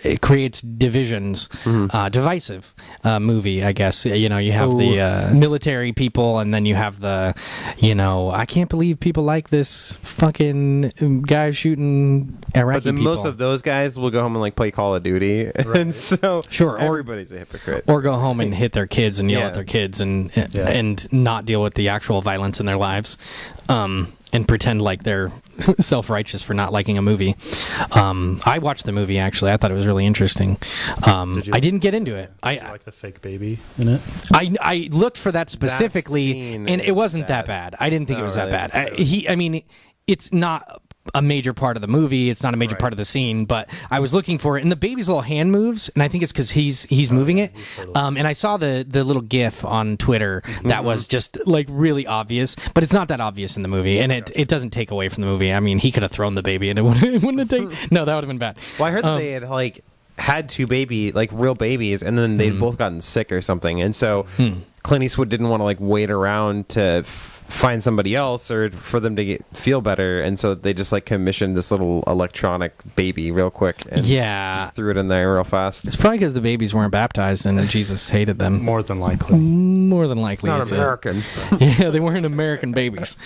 It creates divisions. Divisive movie, I guess. You know, you have the military people, and then you have the, I can't believe people like this fucking guy shooting Iraqi
But then
people.
most of those guys will go home and like play Call of Duty, and so
Sure, or-
everybody's a hypocrite.
or go home and hit their kids and yell
Yeah.
at their kids and
Yeah.
and not deal with the actual violence in their lives, and pretend like they're self-righteous for not liking a movie. I watched the movie, actually. I thought it was really interesting.
Did you
I didn't get into it.
Do you like the fake baby in it?
I looked for that specifically,
scene
and it
is
wasn't that
bad.
bad. I didn't think
Oh,
it was that
really?
bad. I mean, it's not a major part of the movie. It's not a major part of the scene, but I was looking for it. And the baby's little hand moves, and I think it's because he's moving it. And I saw the little GIF on Twitter that was just like really obvious, but it's not that obvious in the movie, and it doesn't take away from the movie. I mean, he could have thrown the baby, and it wouldn't have taken. No, that would have been bad.
Well, I heard that they had like had two real babies, and then they'd both gotten sick or something, and so Clint Eastwood didn't want to like wait around to find somebody else or for them to feel better, and so they just like commissioned this little electronic baby real quick and
Yeah.
just threw it in there real fast.
It's probably because the babies weren't baptized and Jesus hated them.
More than likely.
More than likely,
Not
it's
American.
Yeah, they weren't American babies.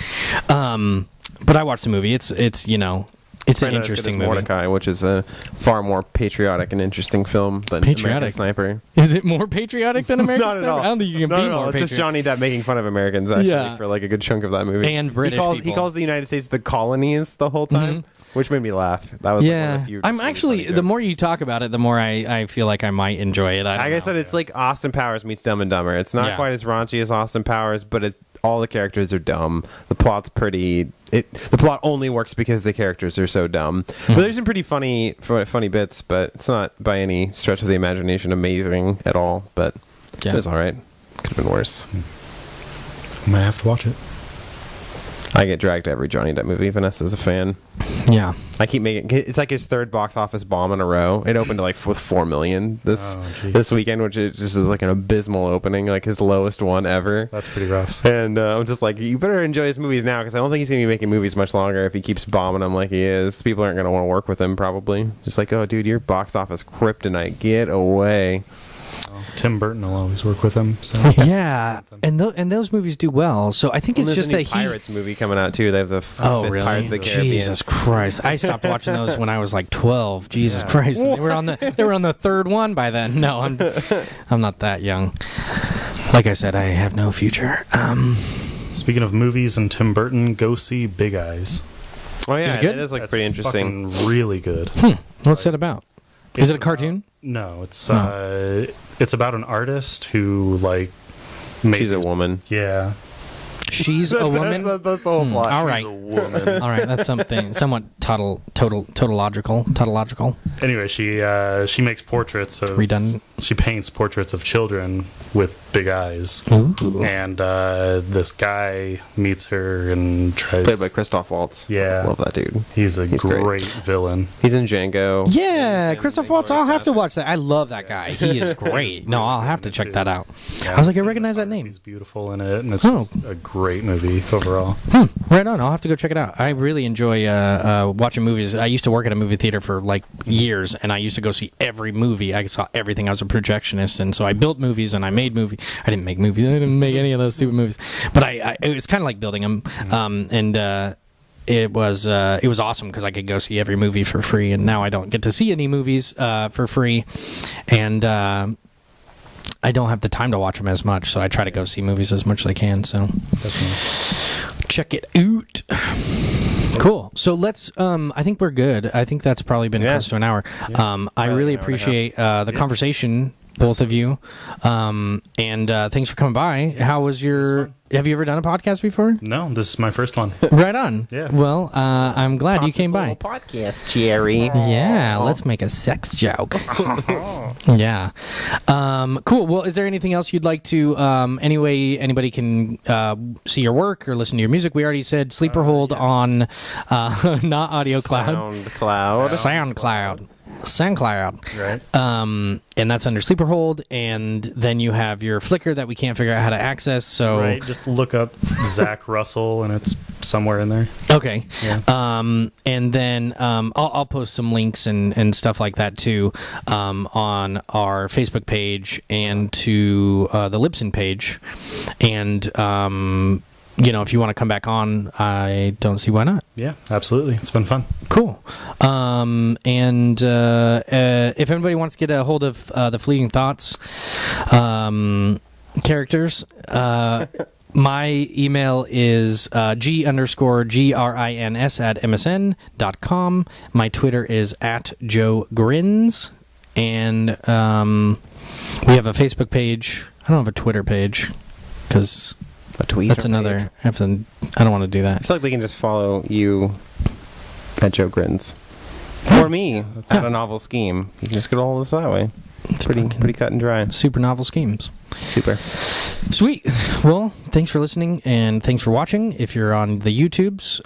But I watched the movie. It's it's an
Right now, it's
interesting
good as
movie.
Mordecai, which is a far more patriotic and interesting film than American
Patriotic?
Sniper.
Is it more patriotic than American
Not at
Sniper?
all.
I don't think you can
Not
be
at all.
more
It's just
patriotic.
Johnny Depp making fun of Americans actually
Yeah.
for like a good chunk of that movie.
And British
he
people.
calls the United States the colonies the whole time, which made me laugh. That was like, one of
Yeah,
the few
I'm
really
actually.
funny
The
jokes.
more you talk about it, the more I feel like I might enjoy it.
Like I said, it's like Austin Powers meets Dumb and Dumber. It's not
Yeah.
quite as raunchy as Austin Powers, but all the characters are dumb. The plot's pretty. The plot only works because the characters are so dumb. But there's some pretty funny bits, but it's not by any stretch of the imagination amazing at all. But
Yeah.
it was all right. Could have been worse.
I might have to watch it.
I get dragged to every Johnny Depp movie. Vanessa's a fan.
Yeah.
I keep making it's like his third box office bomb in a row. It opened like with 4 million this weekend, which is just like an abysmal opening, like his lowest one ever.
That's pretty rough.
And I'm just like, you better enjoy his movies now because I don't think he's gonna be making movies much longer if he keeps bombing them like he is. People aren't gonna want to work with him probably. Just like, oh, dude, your box office kryptonite, get away.
Tim Burton will always work with him. So.
Yeah, and those movies do well. So I think it's
There's
just
a new
that he.
Pirates movie coming out too. They have the
Oh
fifth
really?
Pirates of the Caribbean.
Jesus Christ! I stopped watching those when I was like 12. Jesus Christ! They were on the third one by then. No, I'm not that young. Like I said, I have no future.
Speaking of movies and Tim Burton, go see Big Eyes.
Oh yeah,
Is it good?
it is like
That's
pretty interesting.
fucking really good.
What's it about? Is it a cartoon?
No, it's about an artist who like made
She's a
these-
woman.
Yeah.
She's a woman.
That's the whole plot.
All right.
Woman.
All right, that's something somewhat tautological.
Anyway, she makes portraits of
Redundant.
She paints portraits of children with big eyes.
Ooh.
And this guy meets her and tries.
Played by Christoph Waltz.
Yeah.
Love that dude.
He's a
He's
great,
great.
villain.
He's in Django.
Yeah, Christoph Waltz. I'll have to watch that. I love that guy. He is great. No, I'll have to check that out.
Yeah,
I was like, I
the
recognize that name.
cinematography's beautiful in it, and it's
Oh.
just a great movie overall.
Right on. I'll have to go check it out. I really enjoy watching movies. I used to work at a movie theater for like years, and I used to go see every movie. I saw everything. I was a projectionist, and so I built movies and I made movies. I didn't make movies. I didn't make any of those stupid movies, but it was kind of like building them. It was awesome because I could go see every movie for free, and now I don't get to see any movies for free, and I don't have the time to watch them as much. So I try to go see movies as much as I can. So
Definitely.
check it out. Cool. So let's. I think we're good. I think that's probably been close to an hour. I really appreciate the conversation, both of you, and thanks for coming by. How was your? Have you ever done a podcast before?
No, this is my first one.
Right on.
Yeah.
Well, I'm glad you came by.
Podcast, Jerry.
Yeah, let's make a sex joke. Yeah. Cool. Well, is there anything else you'd like to, anybody can see your work or listen to your music? We already said Sleeper Hold on not Audio Cloud. SoundCloud.
Right.
And that's under Sleeper Hold. And then you have your Flickr that we can't figure out how to access. So
Right. Just look up Zach Russell, and it's somewhere in there.
Okay.
Yeah.
And then I'll post some links and stuff like that too on our Facebook page and to the Libsyn page. And if you want to come back on, I don't see why not.
Yeah, absolutely. It's been fun.
Cool. And if anybody wants to get a hold of the Fleeting Thoughts characters, my email is g_grins@msn.com. My Twitter is @JoeGrins. And we have a Facebook page. I don't have a Twitter page because
A tweet.
that's another. I don't want to do that.
I feel like they can just follow you at Joe Grins. Or me. It's not a novel scheme. You can just get all of us that way. It's pretty cut and dry.
Super novel schemes.
Super.
Sweet. Well, thanks for listening and thanks for watching. If you're on the YouTubes,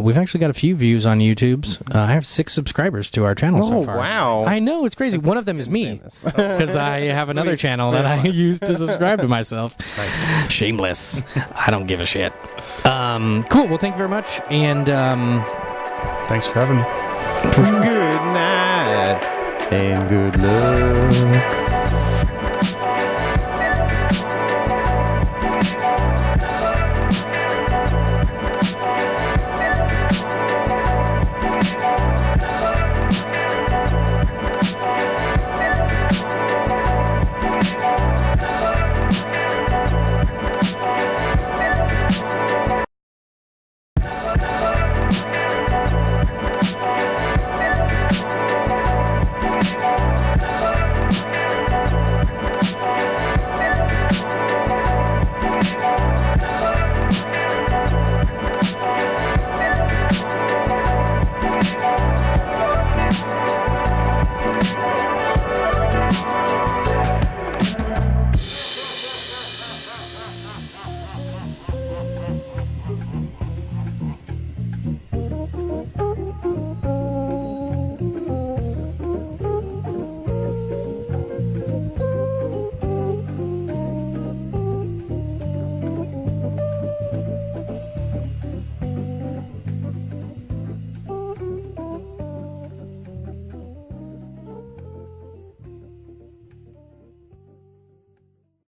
we've actually got a few views on YouTubes. I have 6 subscribers to our channel so far.
Wow.
I know, it's crazy. One of them is me because I have another channel that I use to subscribe to myself.
Nice.
Shameless. I don't give a shit. Cool. Well, thank you very much. And
Thanks for having me.
Good night and good luck.